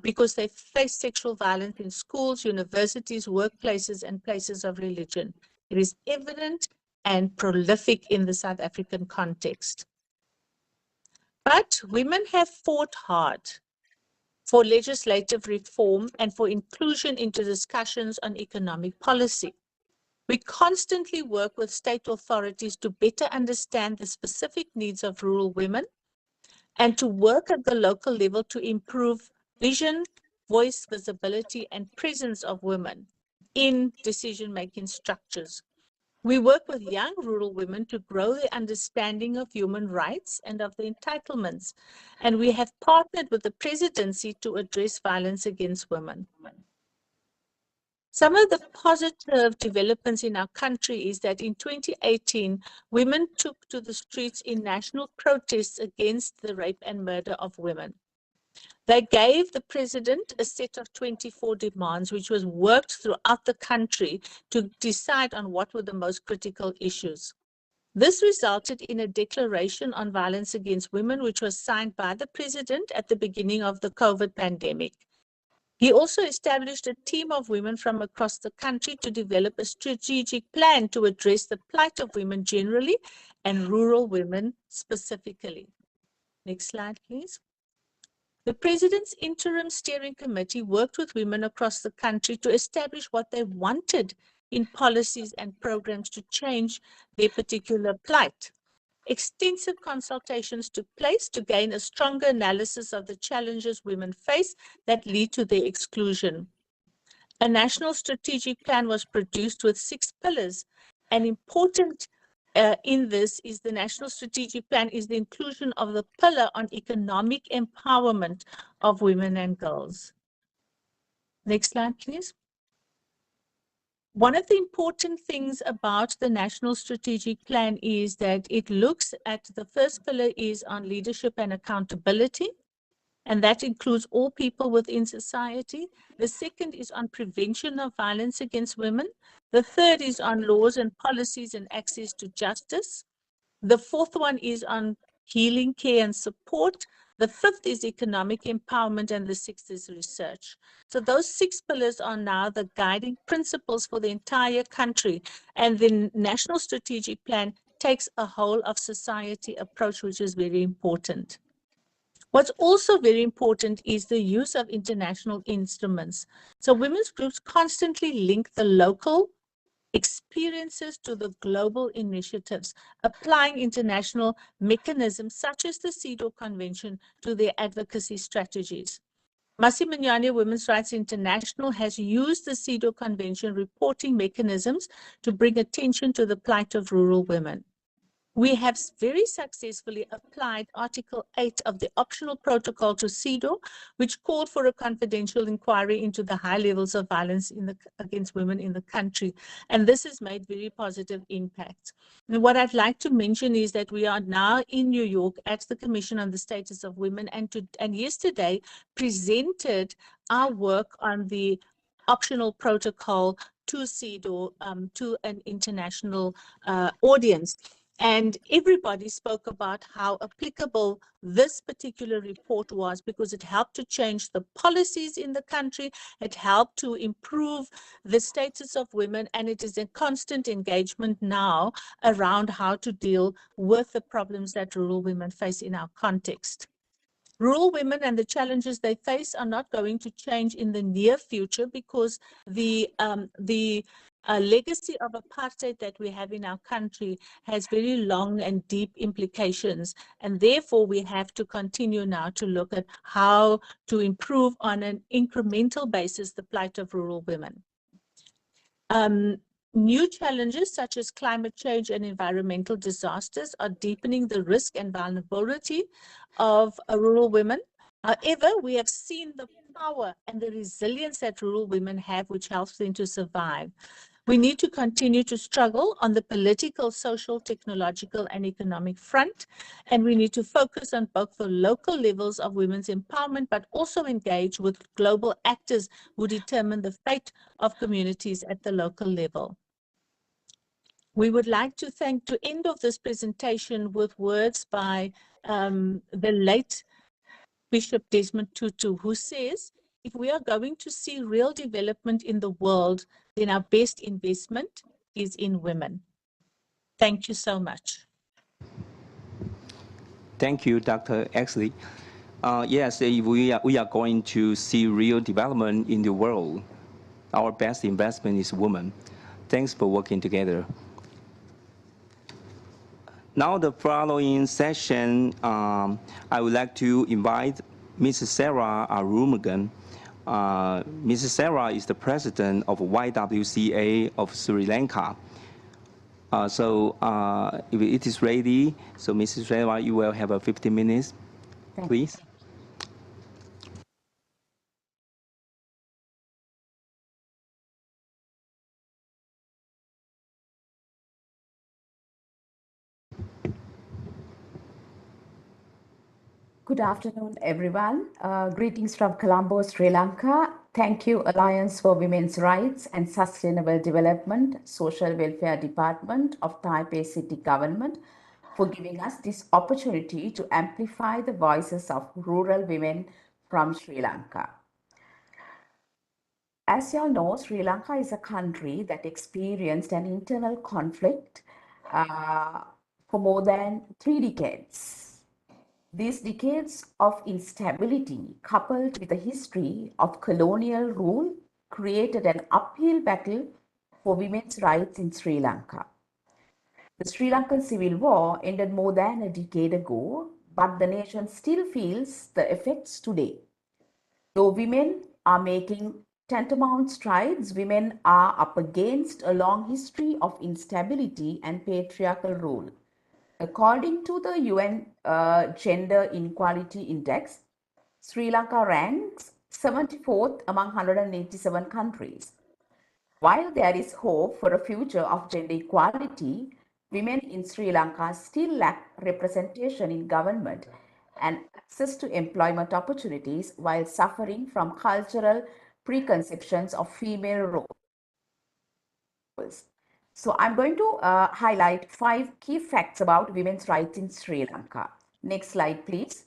because they face sexual violence in schools, universities, workplaces, and places of religion. It is evident and prolific in the South African context. But women have fought hard for legislative reform and for inclusion into discussions on economic policy. We constantly work with state authorities to better understand the specific needs of rural women and to work at the local level to improve vision, voice, visibility, and presence of women in decision-making structures. We work with young rural women to grow their understanding of human rights and of their entitlements, and we have partnered with the presidency to address violence against women. Some of the positive developments in our country is that in 2018, women took to the streets in national protests against the rape and murder of women. They gave the president a set of 24 demands, which was worked throughout the country to decide on what were the most critical issues. This resulted in a declaration on violence against women, which was signed by the president at the beginning of the COVID pandemic. He also established a team of women from across the country to develop a strategic plan to address the plight of women generally and rural women specifically. Next slide, please. The President's Interim Steering Committee worked with women across the country to establish what they wanted in policies and programs to change their particular plight. Extensive consultations took place to gain a stronger analysis of the challenges women face that lead to their exclusion. A national strategic plan was produced with 6 pillars. And important in this is the national strategic plan is the inclusion of the pillar on economic empowerment of women and girls. Next slide, please. One of the important things about the National Strategic Plan is that it looks at the first pillar is on leadership and accountability, and that includes all people within society. The second is on prevention of violence against women. The third is on laws and policies and access to justice. The fourth one is on healing, care, and support. The fifth is economic empowerment, and the sixth is research. So those 6 pillars are now the guiding principles for the entire country. And the National Strategic Plan takes a whole of society approach, which is very important. What's also very important is the use of international instruments. So women's groups constantly link the local experiences to the global initiatives, applying international mechanisms such as the CEDAW Convention to their advocacy strategies. Masimanyane Women's Rights International has used the CEDAW Convention reporting mechanisms to bring attention to the plight of rural women. We have very successfully applied Article 8 of the optional protocol to CEDAW, which called for a confidential inquiry into the high levels of violence against women in the country. And this has made very positive impacts. And what I'd like to mention is that we are now in New York at the Commission on the Status of Women, and yesterday presented our work on the optional protocol to CEDAW to an international audience. And everybody spoke about how applicable this particular report was, because it helped to change the policies in the country, it helped to improve the status of women, and it is a constant engagement now around how to deal with the problems that rural women face in our context. Rural women and the challenges they face are not going to change in the near future, because the legacy of apartheid that we have in our country has very long and deep implications. And therefore, we have to continue now to look at how to improve on an incremental basis the plight of rural women. New challenges such as climate change and environmental disasters are deepening the risk and vulnerability of rural women. However, we have seen the power and the resilience that rural women have, which helps them to survive. We need to continue to struggle on the political, social, technological, and economic front, and we need to focus on both the local levels of women's empowerment, but also engage with global actors who determine the fate of communities at the local level. We would like to end of this presentation with words by the late Bishop Desmond Tutu, who says, if we are going to see real development in the world, then our best investment is in women. Thank you so much. Thank you, Dr. Exley. Yes, if we are going to see real development in the world, our best investment is women. Thanks for working together. Now, the following session, I would like to invite Mrs. Sarah Arumugan. Mrs. Sarah is the president of YWCA of Sri Lanka. If it is ready, so Mrs. Sarah, you will have 15 minutes, please. Good afternoon, everyone. Greetings from Colombo, Sri Lanka. Thank you, Alliance for Women's Rights and Sustainable Development, Social Welfare Department of Taipei City Government, for giving us this opportunity to amplify the voices of rural women from Sri Lanka. As you all know, Sri Lanka is a country that experienced an internal conflict for more than 3 decades. These decades of instability, coupled with a history of colonial rule, created an uphill battle for women's rights in Sri Lanka. The Sri Lankan Civil War ended more than a decade ago, but the nation still feels the effects today. Though women are making tantamount strides women are up against a long history of instability and patriarchal rule. According to the UN Gender Inequality Index, Sri Lanka ranks 74th among 187 countries. While there is hope for a future of gender equality, women in Sri Lanka still lack representation in government and access to employment opportunities while suffering from cultural preconceptions of female roles. So I'm going to highlight 5 key facts about women's rights in Sri Lanka. Next slide, please.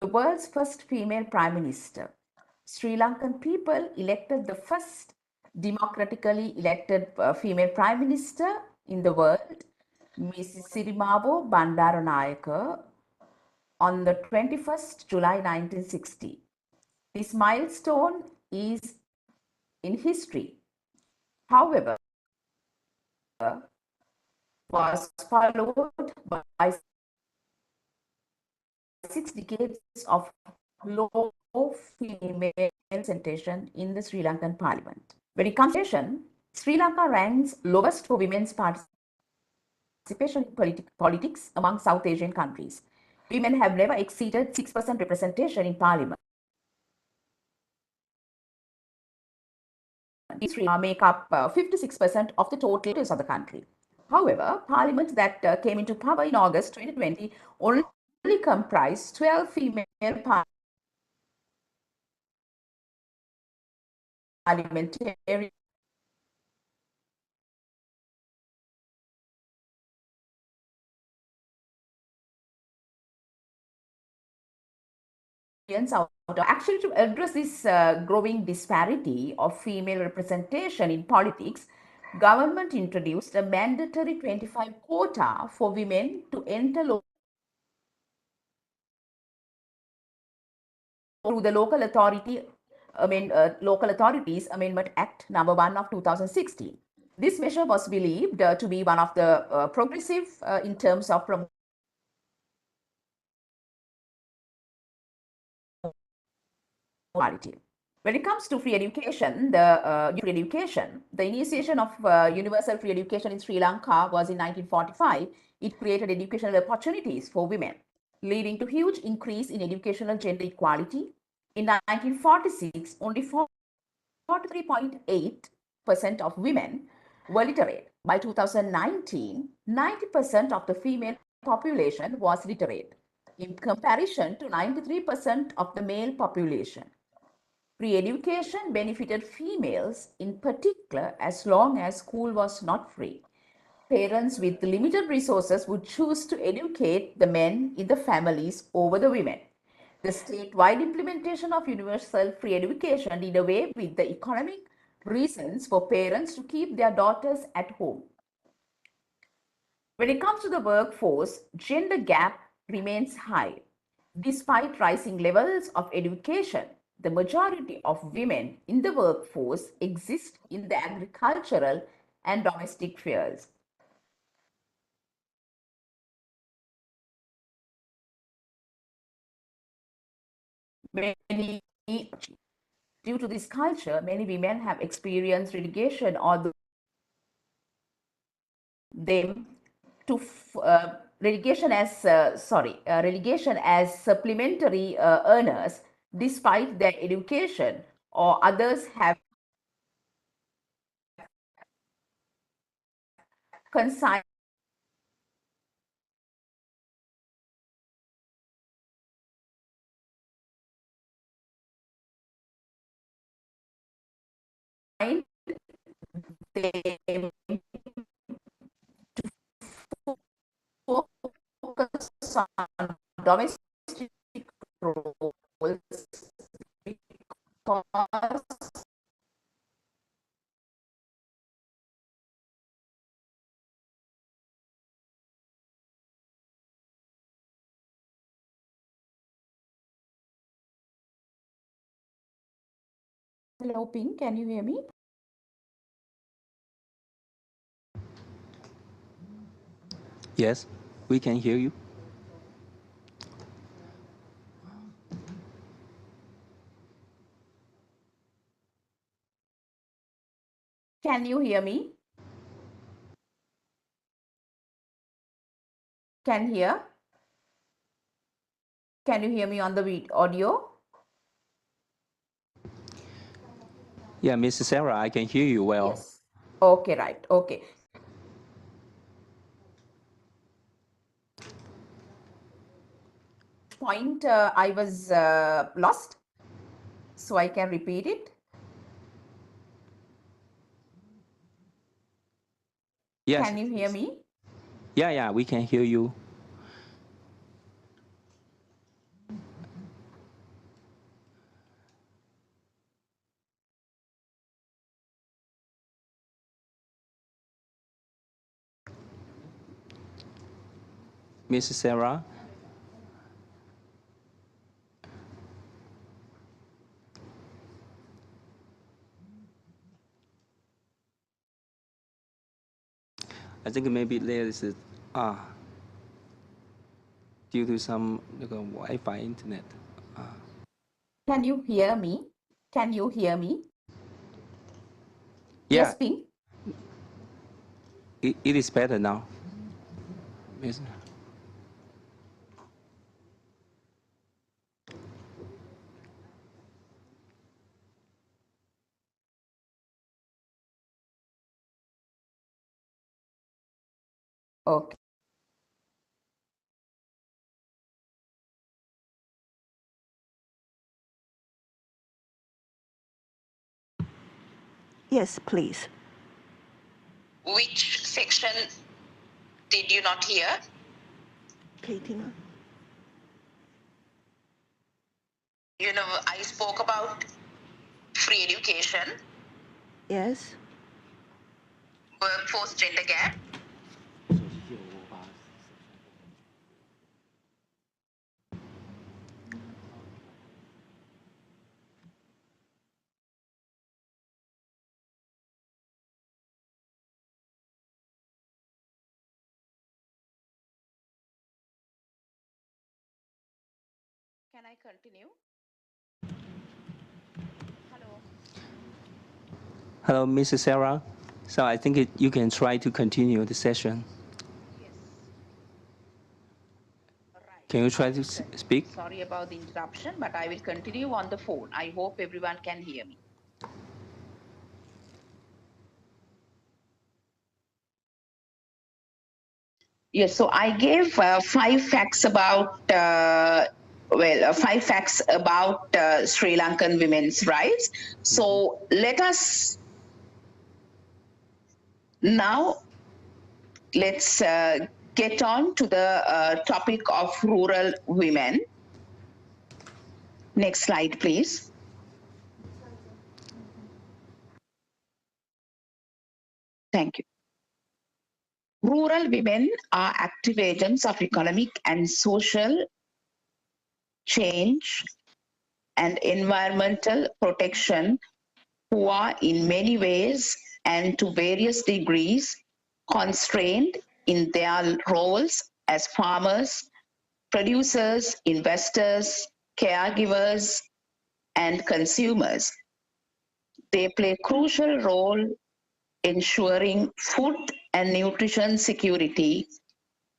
The world's first female prime minister. Sri Lankan people elected the first democratically elected female prime minister in the world, Mrs. Sirimavo Bandaranayake, on the 21st July 1960. This milestone is in history. However, was followed by 6 decades of low female representation in the Sri Lankan parliament. When it comes to education, Sri Lanka ranks lowest for women's participation in politics among South Asian countries. Women have never exceeded 6% representation in parliament. Sri Lanka make up 56% of the total voters of the country. However, parliament that came into power in August 2020 only comprised 12 female parliamentarians out. Actually, to address this growing disparity of female representation in politics, government introduced a mandatory 25 quota for women to enter through the Local Authorities Amendment Act number 1 of 2016. This measure was believed to be one of the progressive in terms of promoting equality. When it comes to free education, the initiation of universal free education in Sri Lanka was in 1945. It created educational opportunities for women, leading to huge increase in educational gender equality. In 1946, only 43.8% of women were literate. By 2019, 90% of the female population was literate, in comparison to 93% of the male population. Free education benefited females in particular as long as school was not free. Parents with limited resources would choose to educate the men in the families over the women. The statewide implementation of universal free education did away with the economic reasons for parents to keep their daughters at home. When it comes to the workforce, gender gap remains high. Despite rising levels of education, the majority of women in the workforce exist in the agricultural and domestic spheres. Due to this culture, many women have experienced relegation or them to relegation as supplementary earners despite their education, or others have consigned them to focus on domestic roles because hello, Pink, can you hear me? Yes, we can hear you. Can you hear me? Can you hear me on the audio? Yeah, Mrs. Sarah, I can hear you well. Yes. Okay, right. Okay. Point I was lost, so I can repeat it. Yes. Can you hear me? Yeah, we can hear you. Mrs. Sarah? I think maybe there is due to some Wi-Fi internet. Can you hear me? Can you hear me? Yeah, Yes, Ping. it is better now. Yes. Okay. Yes, please. Which section did you not hear? Katie. You know, I spoke about free education, Yes. workforce gender gap, Can I continue? Hello. Hello, Mrs. Sarah. So I think you can try to continue the session. Yes. Right. Can you try to speak? Sorry about the interruption, but I will continue on the phone. I hope everyone can hear me. Yes, so I gave 5 facts about Sri Lankan women's rights. So let us now let's get on to the topic of rural women. Next slide, please. Thank you. Rural women are active agents of economic and social change and environmental protection who are in many ways and to various degrees constrained in their roles as farmers, producers, investors, caregivers, and consumers. They play a crucial role ensuring food and nutrition security,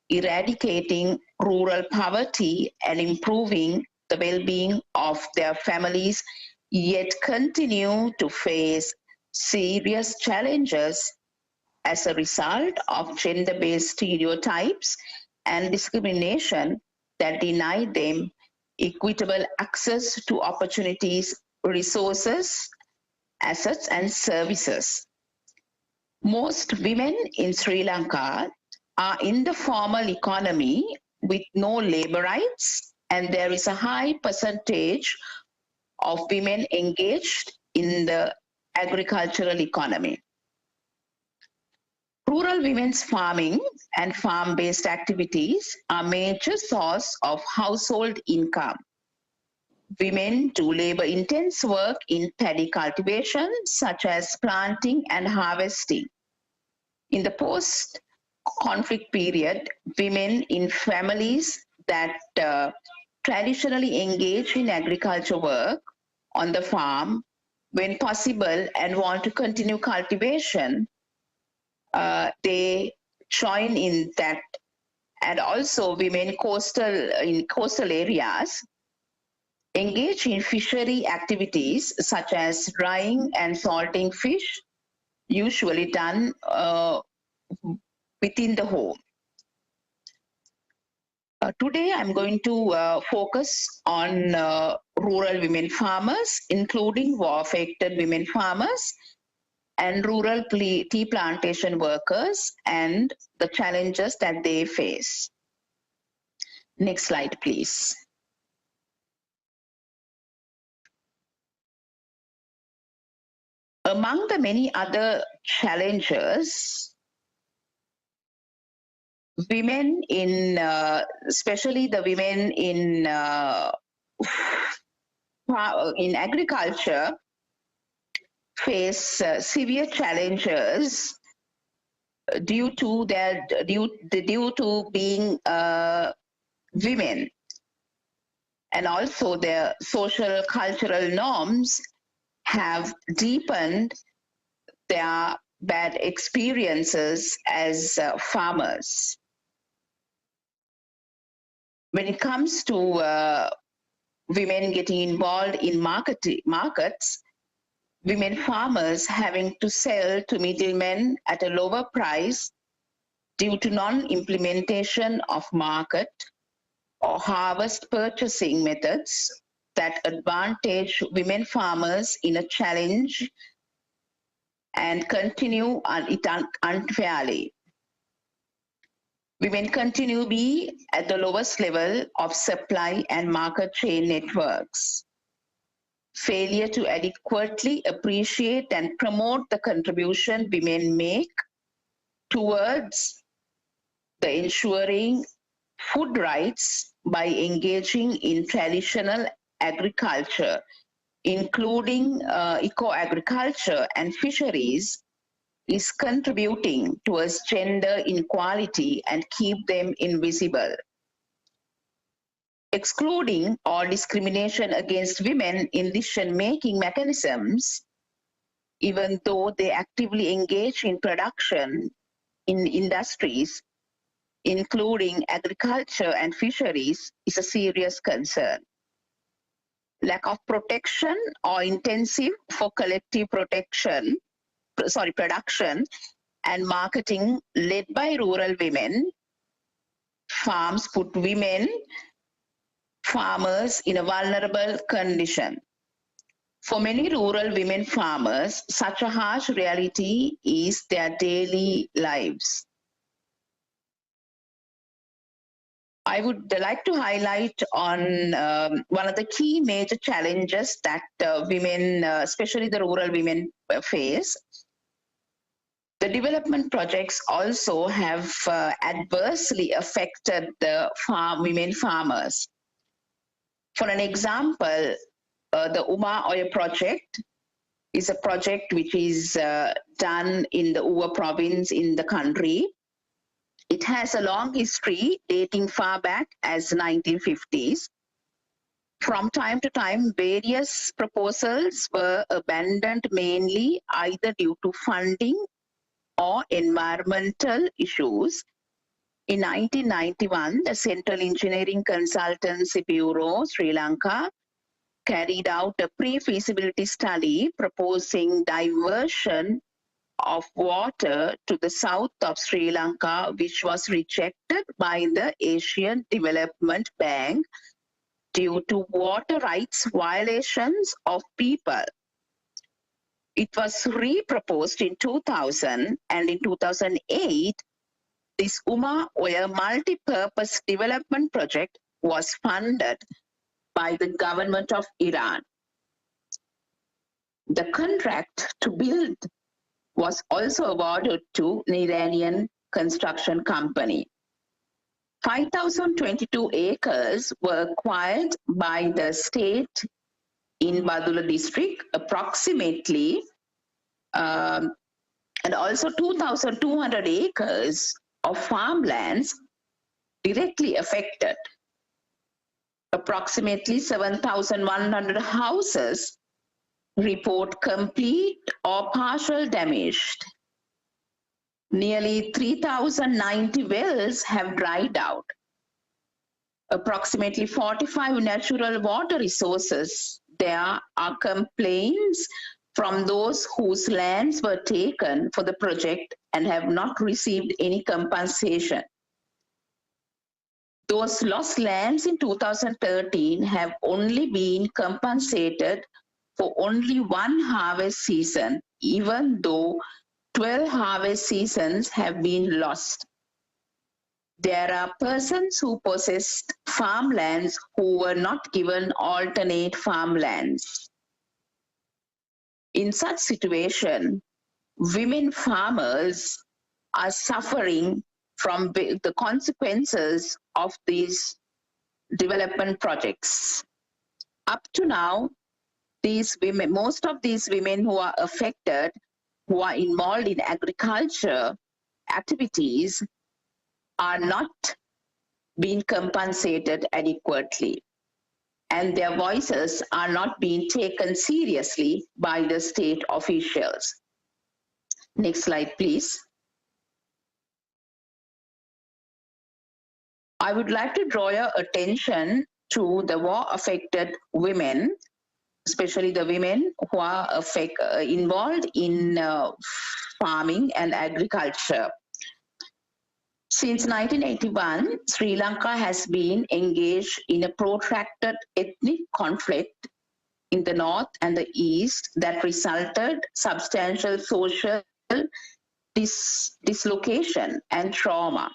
eradicating rural poverty, and improving the well-being of their families, yet continue to face serious challenges as a result of gender-based stereotypes and discrimination that deny them equitable access to opportunities, resources, assets, and services. Most women in Sri Lanka are in the formal economy with no labor rights, and there is a high percentage of women engaged in the agricultural economy. Rural women's farming and farm-based activities are a major source of household income. Women do labor-intense work in paddy cultivation, such as planting and harvesting. In the post-conflict period, women in families that traditionally engage in agriculture work on the farm when possible and want to continue cultivation, they join in that. And also women in coastal areas engage in fishery activities such as drying and salting fish, usually done within the home. Today, I'm going to focus on rural women farmers, including war-affected women farmers and rural tea plantation workers and the challenges that they face. Next slide, please. Among the many other challenges, women in, especially the women in agriculture, face severe challenges due to being women, and also their social cultural norms have deepened their bad experiences as farmers. When it comes to women getting involved in markets, women farmers having to sell to middlemen at a lower price due to non-implementation of market or harvest purchasing methods that advantage women farmers in a challenge and continue it unfairly. Women continue to be at the lowest level of supply and market chain networks. Failure to adequately appreciate and promote the contribution women make towards the ensuring food rights by engaging in traditional agriculture, including eco-agriculture and fisheries, is contributing towards gender inequality and keep them invisible. Excluding or discrimination against women in decision-making mechanisms, even though they actively engage in production in industries, including agriculture and fisheries, is a serious concern. Lack of protection or intensive for collective production and marketing led by rural women farms put women farmers in a vulnerable condition. For many rural women farmers, such a harsh reality is their daily lives. I would like to highlight on one of the key major challenges that women, especially the rural women, face. The development projects also have adversely affected the women farmers. For an example, the Uma Oil project is a project which is done in the Uva province in the country. It has a long history dating far back as 1950s. From time to time, various proposals were abandoned mainly either due to funding or environmental issues. In 1991, the Central Engineering Consultancy Bureau, Sri Lanka, carried out a pre-feasibility study proposing diversion of water to the south of Sri Lanka, which was rejected by the Asian Development Bank due to water rights violations of people. It was re-proposed in 2000, and in 2008, this Uma Oil multi-purpose development project was funded by the government of Iran. The contract to build was also awarded to an Iranian construction company. 5,022 acres were acquired by the state in Badula district, approximately, and also 2,200 acres of farmlands directly affected. Approximately 7,100 houses report complete or partial damaged. Nearly 3,090 wells have dried out. Approximately 45 natural water resources. There are complaints from those whose lands were taken for the project and have not received any compensation. Those lost lands in 2013 have only been compensated for only one harvest season, even though 12 harvest seasons have been lost. There are persons who possessed farmlands who were not given alternate farmlands. In such situation, women farmers are suffering from the consequences of these development projects. Up to now, these women, most of these women who are affected, who are involved in agriculture activities, are not being compensated adequately, and their voices are not being taken seriously by the state officials. Next slide, please. I would like to draw your attention to the war-affected women, especially the women who are involved in farming and agriculture. Since 1981, Sri Lanka has been engaged in a protracted ethnic conflict in the north and the east that resulted substantial social dislocation and trauma.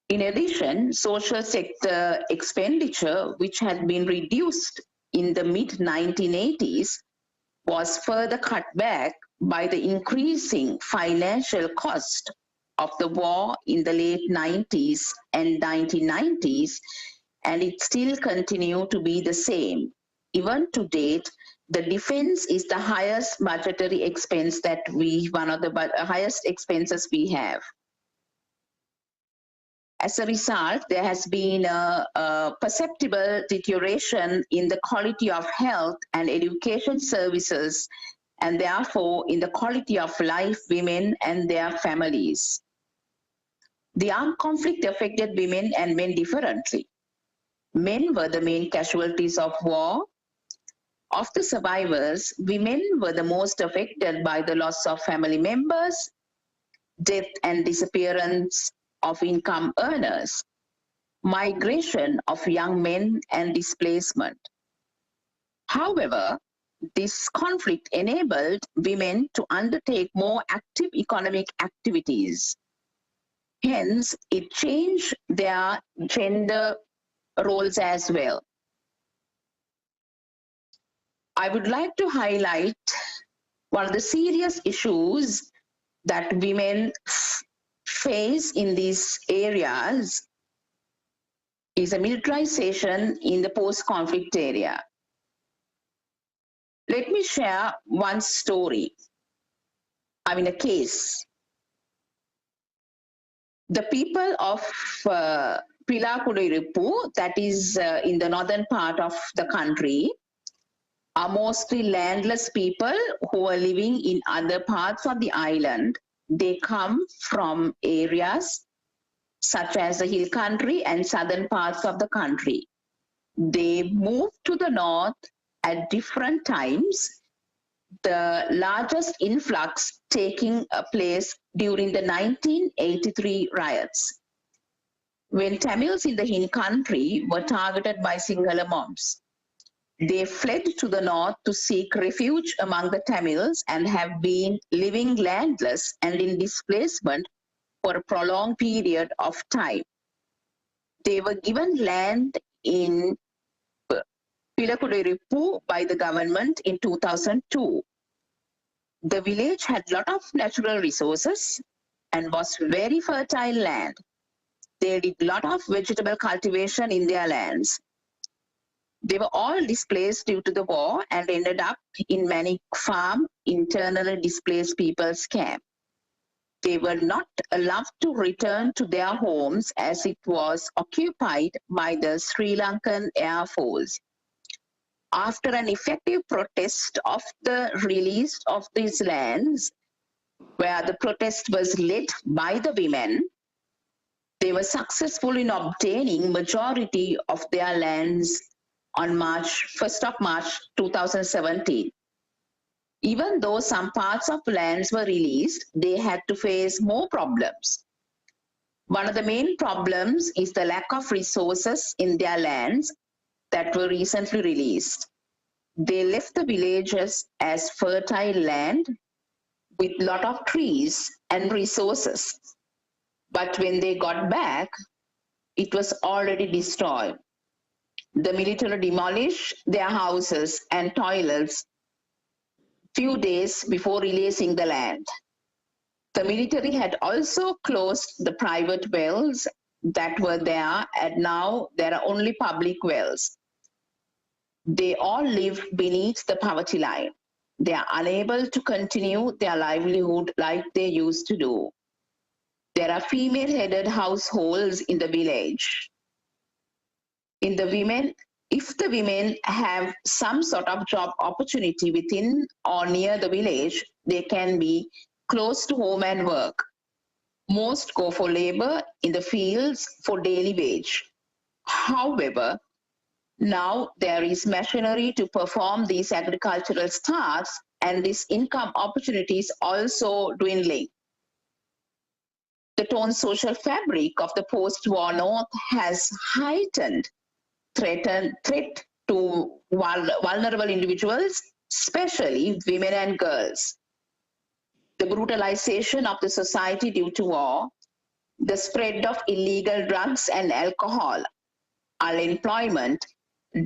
In addition, social sector expenditure, which had been reduced in the mid-1980s, was further cut back by the increasing financial cost of the war in the late 90s and 1990s, and it still continues to be the same. Even to date, the defense is the highest budgetary expense that one of the highest expenses we have. As a result, there has been a perceptible deterioration in the quality of health and education services, and therefore in the quality of life women and their families. The armed conflict affected women and men differently. Men were the main casualties of war. Of the survivors, women were the most affected by the loss of family members, death and disappearance of income earners, migration of young men, and displacement. However, this conflict enabled women to undertake more active economic activities. Hence, it changed their gender roles as well. I would like to highlight one of the serious issues that women face in these areas is a militarization in the post-conflict area. Let me share one story. A case. The people of Pilakudiripu, that is in the northern part of the country, are mostly landless people who are living in other parts of the island. They come from areas such as the hill country and southern parts of the country. They move to the north at different times, the largest influx taking place during the 1983 riots, when Tamils in the hill country were targeted by Sinhala mobs. They fled to the north to seek refuge among the Tamils and have been living landless and in displacement for a prolonged period of time. They were given land in Pilakudiripu by the government in 2002. The village had a lot of natural resources and was very fertile land. They did a lot of vegetable cultivation in their lands. They were all displaced due to the war and ended up in many farm internally displaced people's camp. They were not allowed to return to their homes as it was occupied by the Sri Lankan Air Force. after an effective protest of the release of these lands, where the protest was led by the women, they were successful in obtaining majority of their lands on 1st of March 2017. Even though some parts of lands were released, they had to face more problems. One of the main problems is the lack of resources in their lands that were recently released. They left the villages as fertile land with a lot of trees and resources. But when they got back, it was already destroyed. The military demolished their houses and toilets few days before releasing the land. The military had also closed the private wells that were there, and now there are only public wells. They all live beneath the poverty line. They are unable to continue their livelihood like they used to do. There are female-headed households in the village. If the women have some sort of job opportunity within or near the village, they can be close to home and work. Most go for labor in the fields for daily wage. However, now there is machinery to perform these agricultural tasks, and this income opportunity is also dwindling. The torn social fabric of the post-war North has heightened threat to vulnerable individuals, especially women and girls. The brutalization of the society due to war, the spread of illegal drugs and alcohol, unemployment,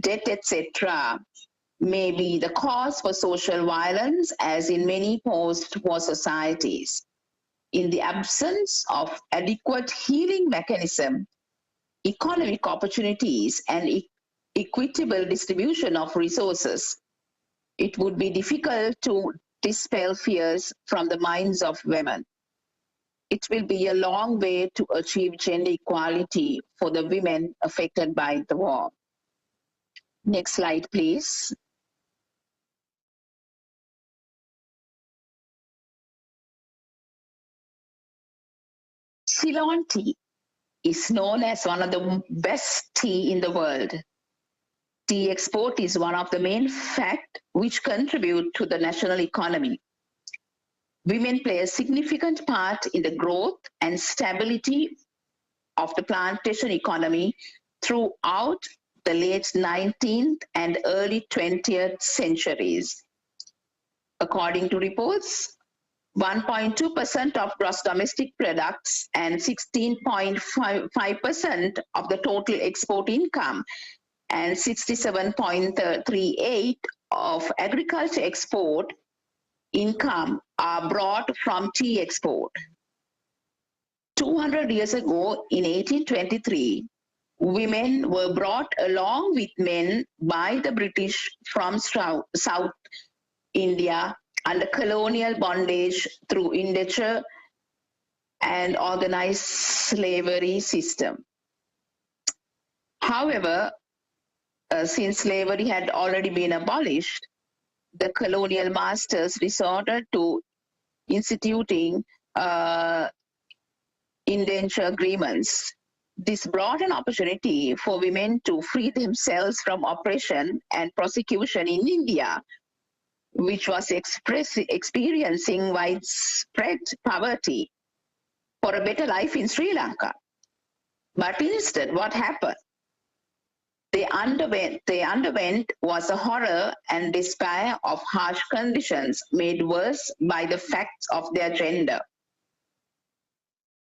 debt, etc., may be the cause for social violence, as in many post-war societies. In the absence of adequate healing mechanism, economic opportunities, and equitable distribution of resources, it would be difficult to dispel fears from the minds of women. It will be a long way to achieve gender equality for the women affected by the war. Next slide, please. Ceylon tea is known as one of the best tea in the world. Tea export is one of the main factors which contribute to the national economy. Women play a significant part in the growth and stability of the plantation economy throughout the late 19th and early 20th centuries. According to reports, 1.2% of gross domestic products and 16.5% of the total export income and 67.38% of agriculture export income are brought from tea export. 200 years ago, in 1823, women were brought along with men by the British from South India under colonial bondage through indenture and organized slavery system. However, since slavery had already been abolished, the colonial masters resorted to instituting indenture agreements. This brought an opportunity for women to free themselves from oppression and persecution in India, which was experiencing widespread poverty, for a better life in Sri Lanka. But instead, what happened? They underwent was a horror and despair of harsh conditions made worse by the facts of their gender.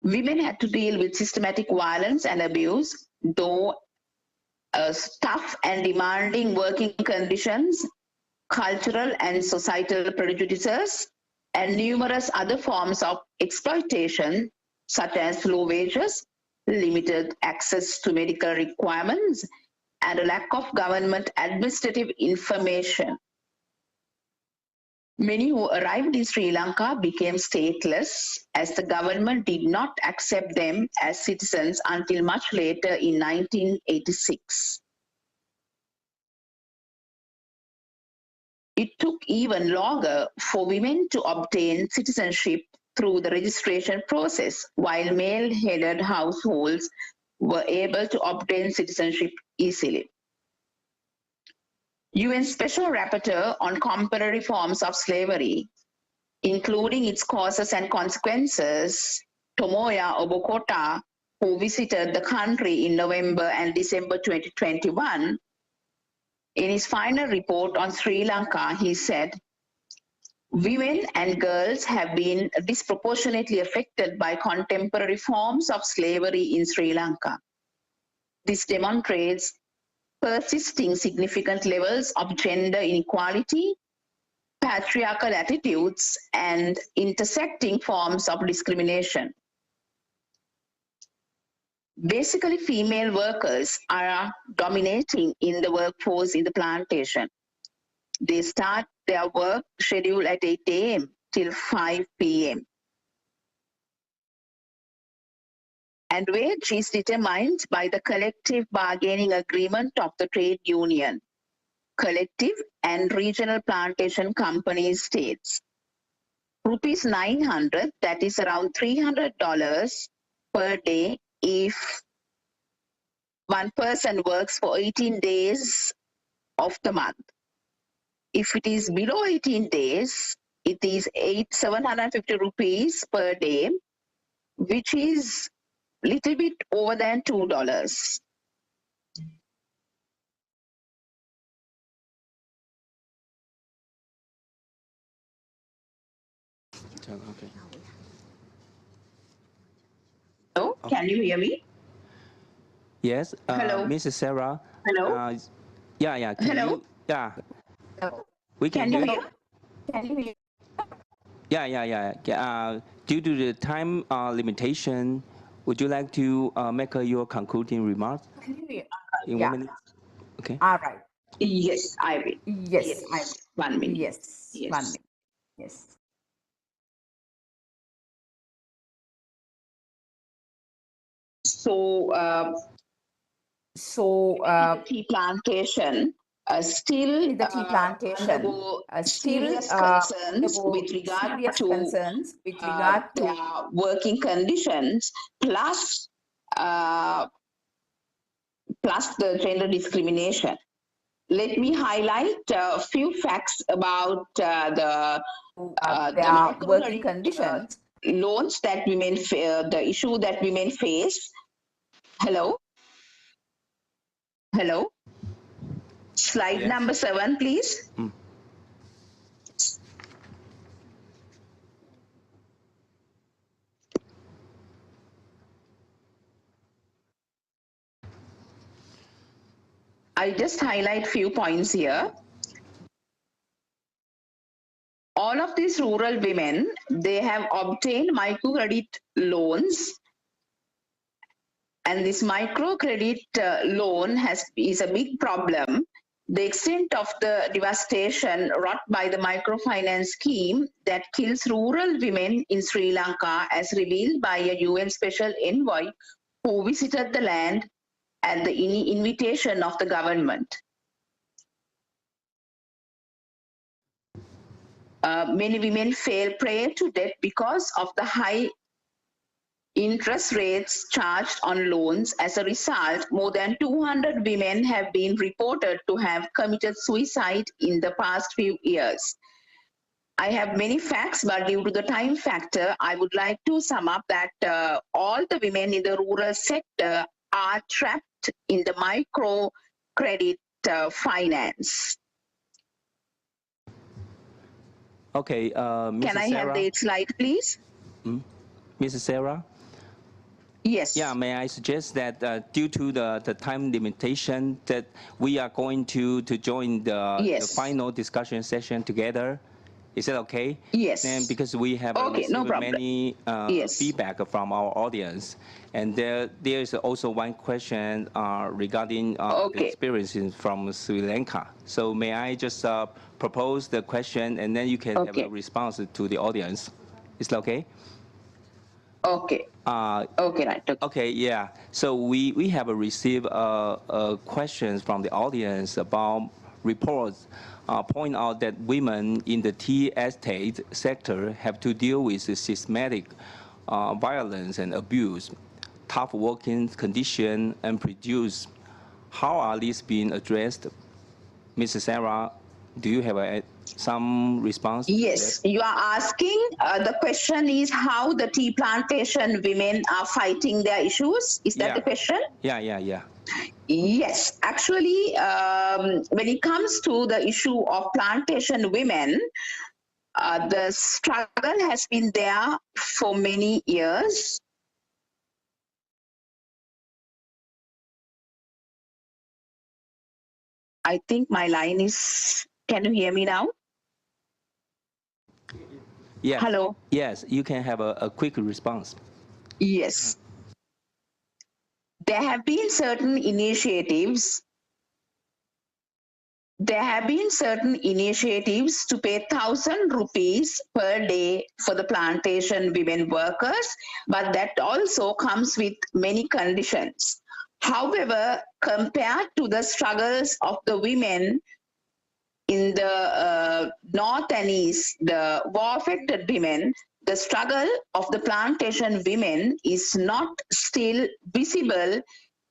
Women had to deal with systematic violence and abuse, though tough and demanding working conditions, cultural and societal prejudices, and numerous other forms of exploitation, such as low wages, limited access to medical requirements, and a lack of government administrative information. Many who arrived in Sri Lanka became stateless, as the government did not accept them as citizens until much later in 1986. it took even longer for women to obtain citizenship through the registration process, while male-headed households were able to obtain citizenship easily. UN Special Rapporteur on Contemporary Forms of Slavery, including its causes and consequences, Tomoya Obokota, who visited the country in November and December 2021, in his final report on Sri Lanka, he said, women and girls have been disproportionately affected by contemporary forms of slavery in Sri Lanka. This demonstrates persisting significant levels of gender inequality, patriarchal attitudes, and intersecting forms of discrimination. Basically, female workers are dominating in the workforce in the plantation. They start their work schedule at 8 a.m. till 5 p.m. And wage is determined by the collective bargaining agreement of the trade union, collective and regional plantation companies states. Rupees 900, that is around $300 per day if one person works for 18 days of the month. If it is below 18 days, it is 750 rupees per day, which is little bit over than $2. Okay. Hello, can you hear me? Yes. Hello. Mrs. Sarah. Hello. Yeah. Hello. We can Can you hear hear? Can you hear? Yeah. Due to the time limitation, would you like to make your concluding remarks Can you hear? in 1 minute? Okay. All right. Yes, I will. Yes, I will. 1 minute. Yes, Yes. 1 minute. Yes. So, the tea plantation still in the tea plantation, undergo still serious concerns with regard serious to concerns with regard to their working conditions, plus the gender discrimination. Let me highlight a few facts about the their working conditions. Loans that women, the issue that women face. Hello? Slide Yes. number 7, please. I just highlight few points here. All of these rural women, they have obtained microcredit loans, and this microcredit loan is a big problem. The extent of the devastation wrought by the microfinance scheme that kills rural women in Sri Lanka, as revealed by a UN Special Envoy who visited the land at the invitation of the government. Many women fell prey to debt because of the high interest rates charged on loans. As a result, more than 200 women have been reported to have committed suicide in the past few years. I have many facts, but due to the time factor, I would like to sum up that all the women in the rural sector are trapped in the microcredit finance. Okay, Mrs. Can I Sarah? have the slide, please? Mrs. Sarah? Yes. Yeah, may I suggest that due to the time limitation that we are going to join the final discussion session together. Is that okay? Yes. And because we have received many feedback from our audience, and there is also one question regarding the experiences from Sri Lanka. So may I just propose the question, and then you can have a response to the audience. Is that okay? Okay. Okay, yeah. So we have received questions from the audience about reports point out that women in the tea estate sector have to deal with systematic violence and abuse, tough working conditions, and produce. How are these being addressed? Mrs. Sarah, do you have some response? Yes, you are asking, the question is how the tea plantation women are fighting their issues. Is that the question? Yeah. Yes, actually, when it comes to the issue of plantation women, the struggle has been there for many years. I think my line is, can you hear me now? Yes. Hello? Yes, you can have a quick response. Yes. There have been certain initiatives. There have been certain initiatives to pay 1,000 rupees per day for the plantation women workers, but that also comes with many conditions. However, compared to the struggles of the women in the north and east, the war-affected women, the struggle of the plantation women is not still visible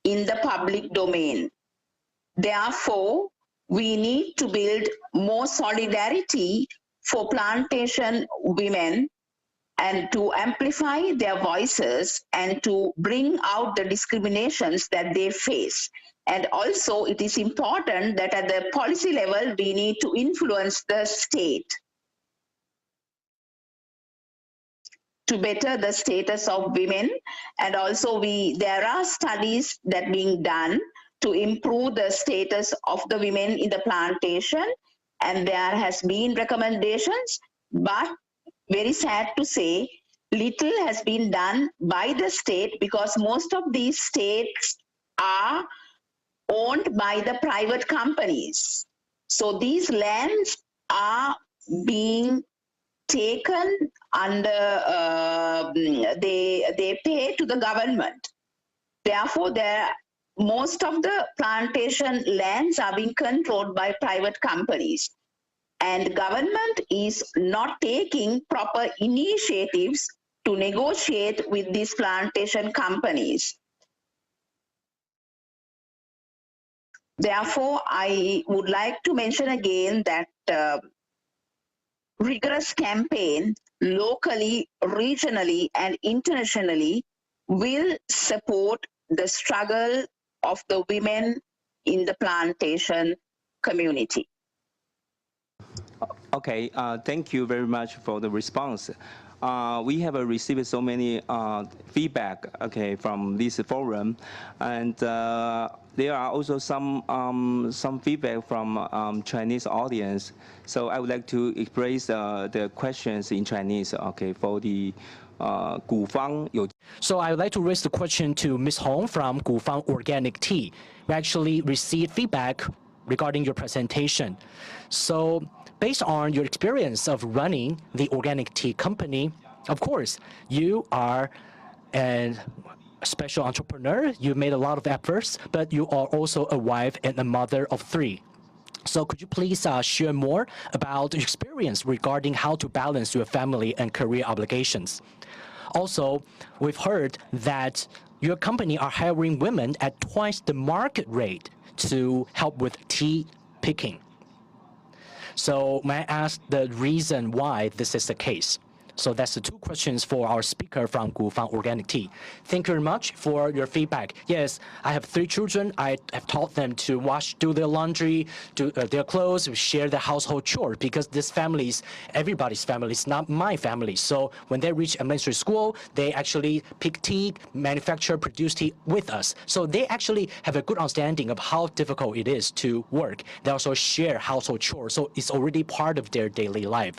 in the public domain. Therefore, we need to build more solidarity for plantation women and to amplify their voices and to bring out the discriminations that they face. And also, it is important that at the policy level, we need to influence the state to better the status of women. And also, there are studies that are being done to improve the status of the women in the plantation. And there has been recommendations, but very sad to say, little has been done by the state because most of these states are owned by the private companies. So these lands are being taken under, they pay to the government. Therefore, most of the plantation lands are being controlled by private companies. And government is not taking proper initiatives to negotiate with these plantation companies. Therefore, I would like to mention again that rigorous campaign locally, regionally, and internationally will support the struggle of the women in the plantation community. Okay, thank you very much for the response. We have received so many feedback, okay, from this forum, and there are also some feedback from Chinese audience. So I would like to express the questions in Chinese, okay, for the 古方有. So I would like to raise the question to Ms. Hong from Gufang Organic Tea. We actually received feedback regarding your presentation. So based on your experience of running the organic tea company, of course, you are a special entrepreneur. You made a lot of efforts, but you are also a wife and a mother of 3. So could you please share more about your experience regarding how to balance your family and career obligations? Also, we've heard that your company are hiring women at twice the market rate to help with tea picking. So may I ask the reason why this is the case? So that's the 2 questions for our speaker from Gufang Organic Tea. Thank you very much for your feedback. Yes, I have 3 children. I have taught them to do their laundry, do their clothes, share their household chores, because this family is everybody's family. It's not my family. So when they reach elementary school, they actually pick tea, manufacture, produce tea with us. So they actually have a good understanding of how difficult it is to work. They also share household chores. So it's already part of their daily life.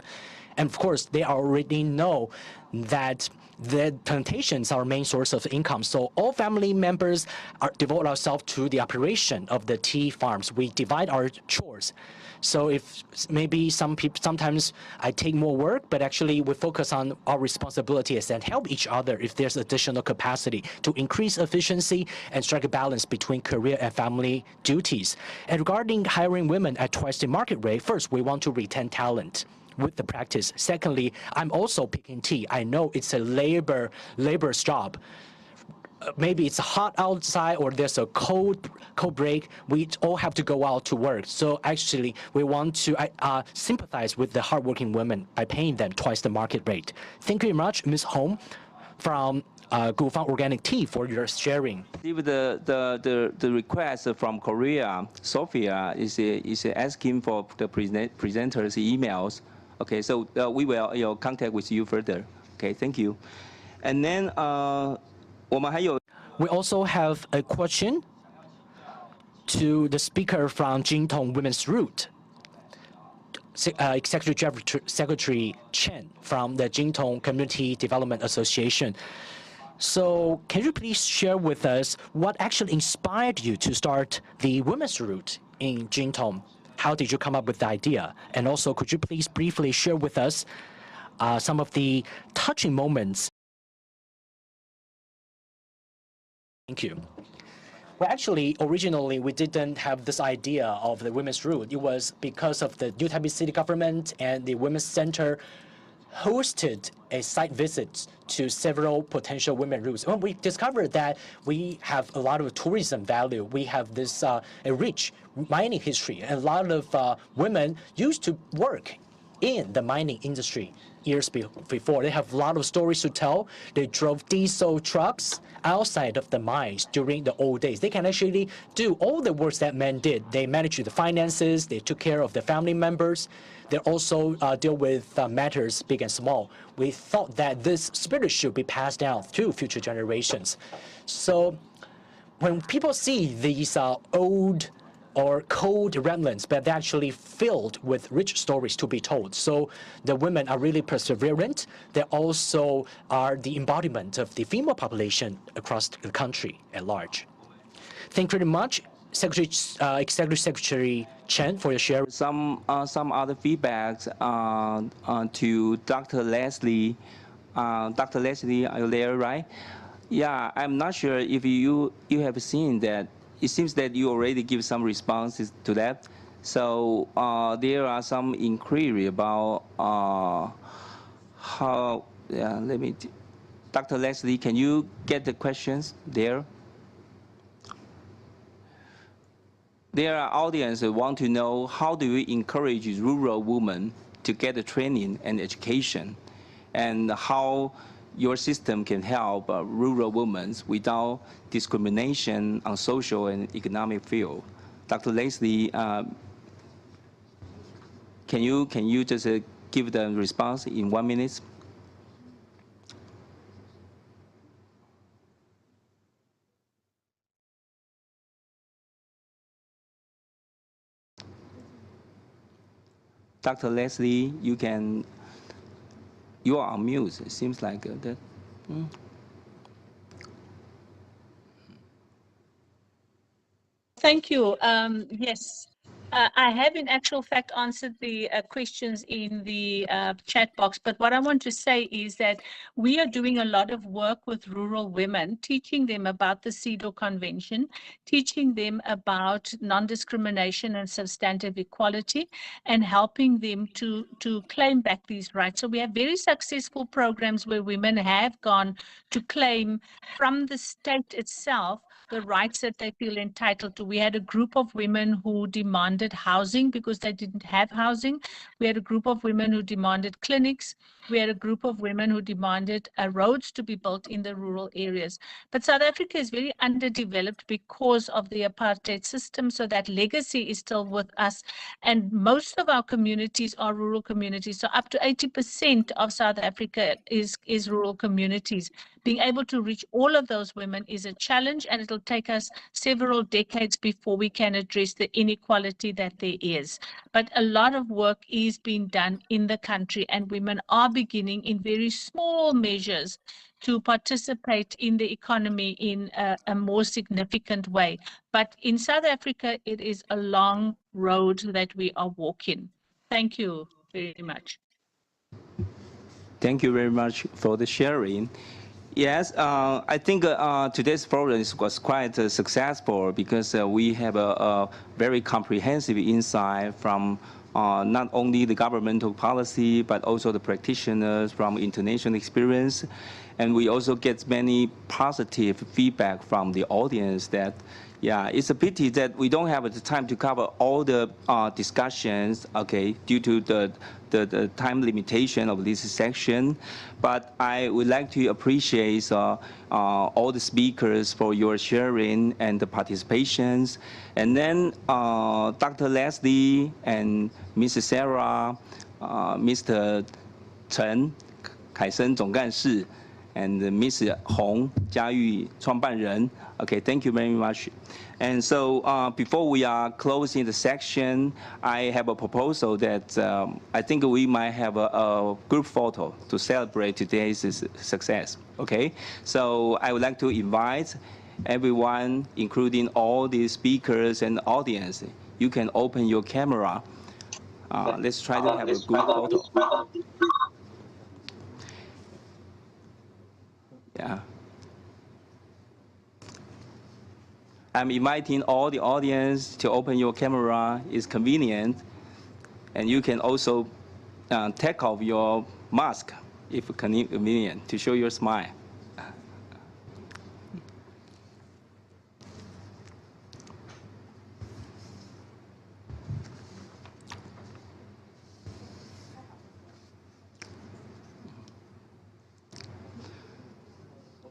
And of course, they already know that the plantations are our main source of income. So all family members devote ourselves to the operation of the tea farms. We divide our chores. So if maybe sometimes I take more work, but actually we focus on our responsibilities and help each other if there's additional capacity to increase efficiency and strike a balance between career and family duties. And regarding hiring women at twice the market rate, first, we want to retain talent with the practice. Secondly, I'm also picking tea. I know it's a labor's job. Maybe it's hot outside or there's a cold break. We all have to go out to work. So actually, we want to sympathize with the hardworking women by paying them twice the market rate. Thank you very much, Ms. Hong from Gufang Organic Tea for your sharing. The request from Korea, Sophia is asking for the presenters' emails. Okay, so we will contact with you further. Okay, thank you. And then we also have a question to the speaker from Jintong Women's Root, Secretary Chen from the Jintong Community Development Association. So can you please share with us what actually inspired you to start the Women's Root in Jintong? How did you come up with the idea? And also, could you please briefly share with us some of the touching moments? Thank you. Well, actually, originally, we didn't have this idea of the Women's Root. It was because of the New Taipei City Government and the Women's Center hosted a site visit to several potential women routes. When we discovered that we have a lot of tourism value, we have this a rich mining history, and a lot of women used to work in the mining industry years before. They have a lot of stories to tell. They drove diesel trucks outside of the mines during the old days. They can actually do all the works that men did. They managed the finances, they took care of the family members. They also deal with matters big and small. We thought that this spirit should be passed down to future generations. So when people see these old or cold remnants, but they're actually filled with rich stories to be told. So the women are really perseverant. They also are the embodiment of the female population across the country at large. Thank you very much, Executive Secretary Chen, for your share. Some other feedbacks to Dr. Leslie. Dr. Leslie, are you there, right? Yeah, I'm not sure if you have seen that. It seems that you already give some responses to that. So there are some inquiry about how, Dr. Leslie, can you get the questions there? There are audience that want to know how do you encourage rural women to get the training and education, and how your system can help rural women without discrimination on social and economic field. Dr. Leslie, can you just give the response in 1 minute? Dr. Leslie, you are on mute. It seems like that. Thank you. Yes, I have in actual fact answered the questions in the chat box, but what I want to say is that we are doing a lot of work with rural women, teaching them about the CEDAW Convention, teaching them about non-discrimination and substantive equality, and helping them to claim back these rights. So we have very successful programs where women have gone to claim from the state itself the rights that they feel entitled to. We had a group of women who demanded housing because they didn't have housing. We had a group of women who demanded clinics. We had a group of women who demanded roads to be built in the rural areas. But South Africa is very underdeveloped because of the apartheid system, so that legacy is still with us. And most of our communities are rural communities. So up to 80% of South Africa is rural communities. Being able to reach all of those women is a challenge, and it'll take us several decades before we can address the inequality that there is. But a lot of work is being done in the country, and women are beginning in very small measures to participate in the economy in a more significant way. But in South Africa, it is a long road that we are walking. Thank you very much. Thank you very much for the sharing. Yes, I think today's forum was quite successful because we have a very comprehensive insight from not only the governmental policy, but also the practitioners from international experience. And we also get many positive feedback from the audience that, yeah, it's a pity that we don't have the time to cover all the discussions, okay, due to the time limitation of this section. But I would like to appreciate all the speakers for your sharing and the participations. And then Dr. Leslie and Mrs. Sarah, Mr. Chen, 凯森总干事, and Ms. Hong, 嘉玉创办人. Okay, thank you very much. And so before we are closing the section, I have a proposal that I think we might have a group photo to celebrate today's success. Okay, so I would like to invite everyone, including all the speakers and audience. You can open your camera. Let's try to have a group photo. Yeah. I'm inviting all the audience to open your camera. It's convenient. And you can also take off your mask if convenient to show your smile.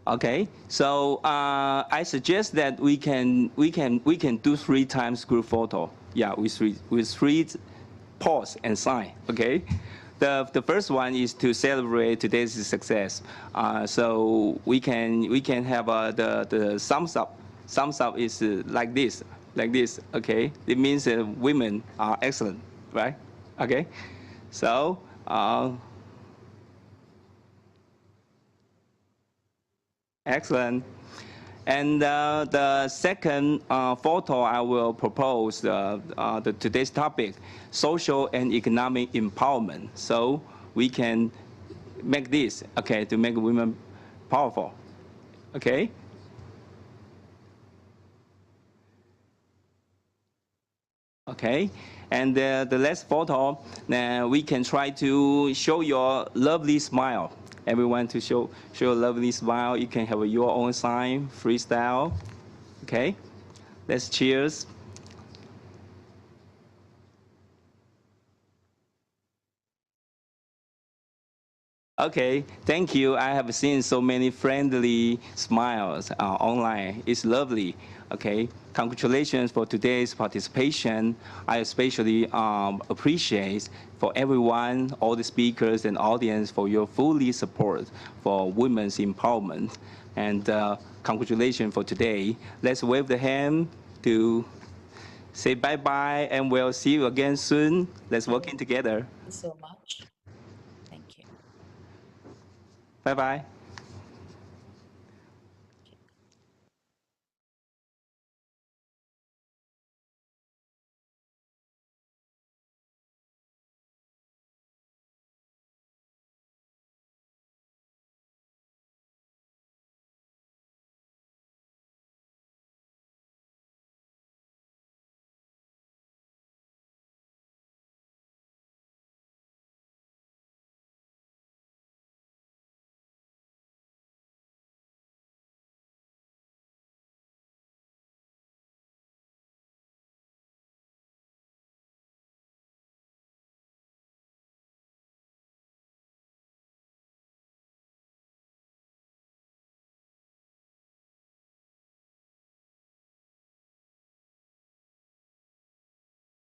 Okay, so I suggest that we can do 3 times group photo. Yeah, with three pause and sign. Okay, the first one is to celebrate today's success. So we can have the thumbs up. Thumbs up is like this. Okay, it means women are excellent, right? Okay, so. Excellent. And the second photo I will propose today's topic, social and economic empowerment. So we can make this, okay, to make women powerful. Okay? Okay. And the last photo, we can try to show your lovely smile. Everyone to show a lovely smile. You can have your own sign, freestyle. Okay, let's cheers. Okay, thank you. I have seen so many friendly smiles online. It's lovely. Okay, congratulations for today's participation. I especially appreciate for everyone, all the speakers and audience for your fully support for women's empowerment. And congratulations for today. Let's wave the hand to say bye-bye, and we'll see you again soon. Let's work in together. Thank you so much. Thank you. Bye-bye.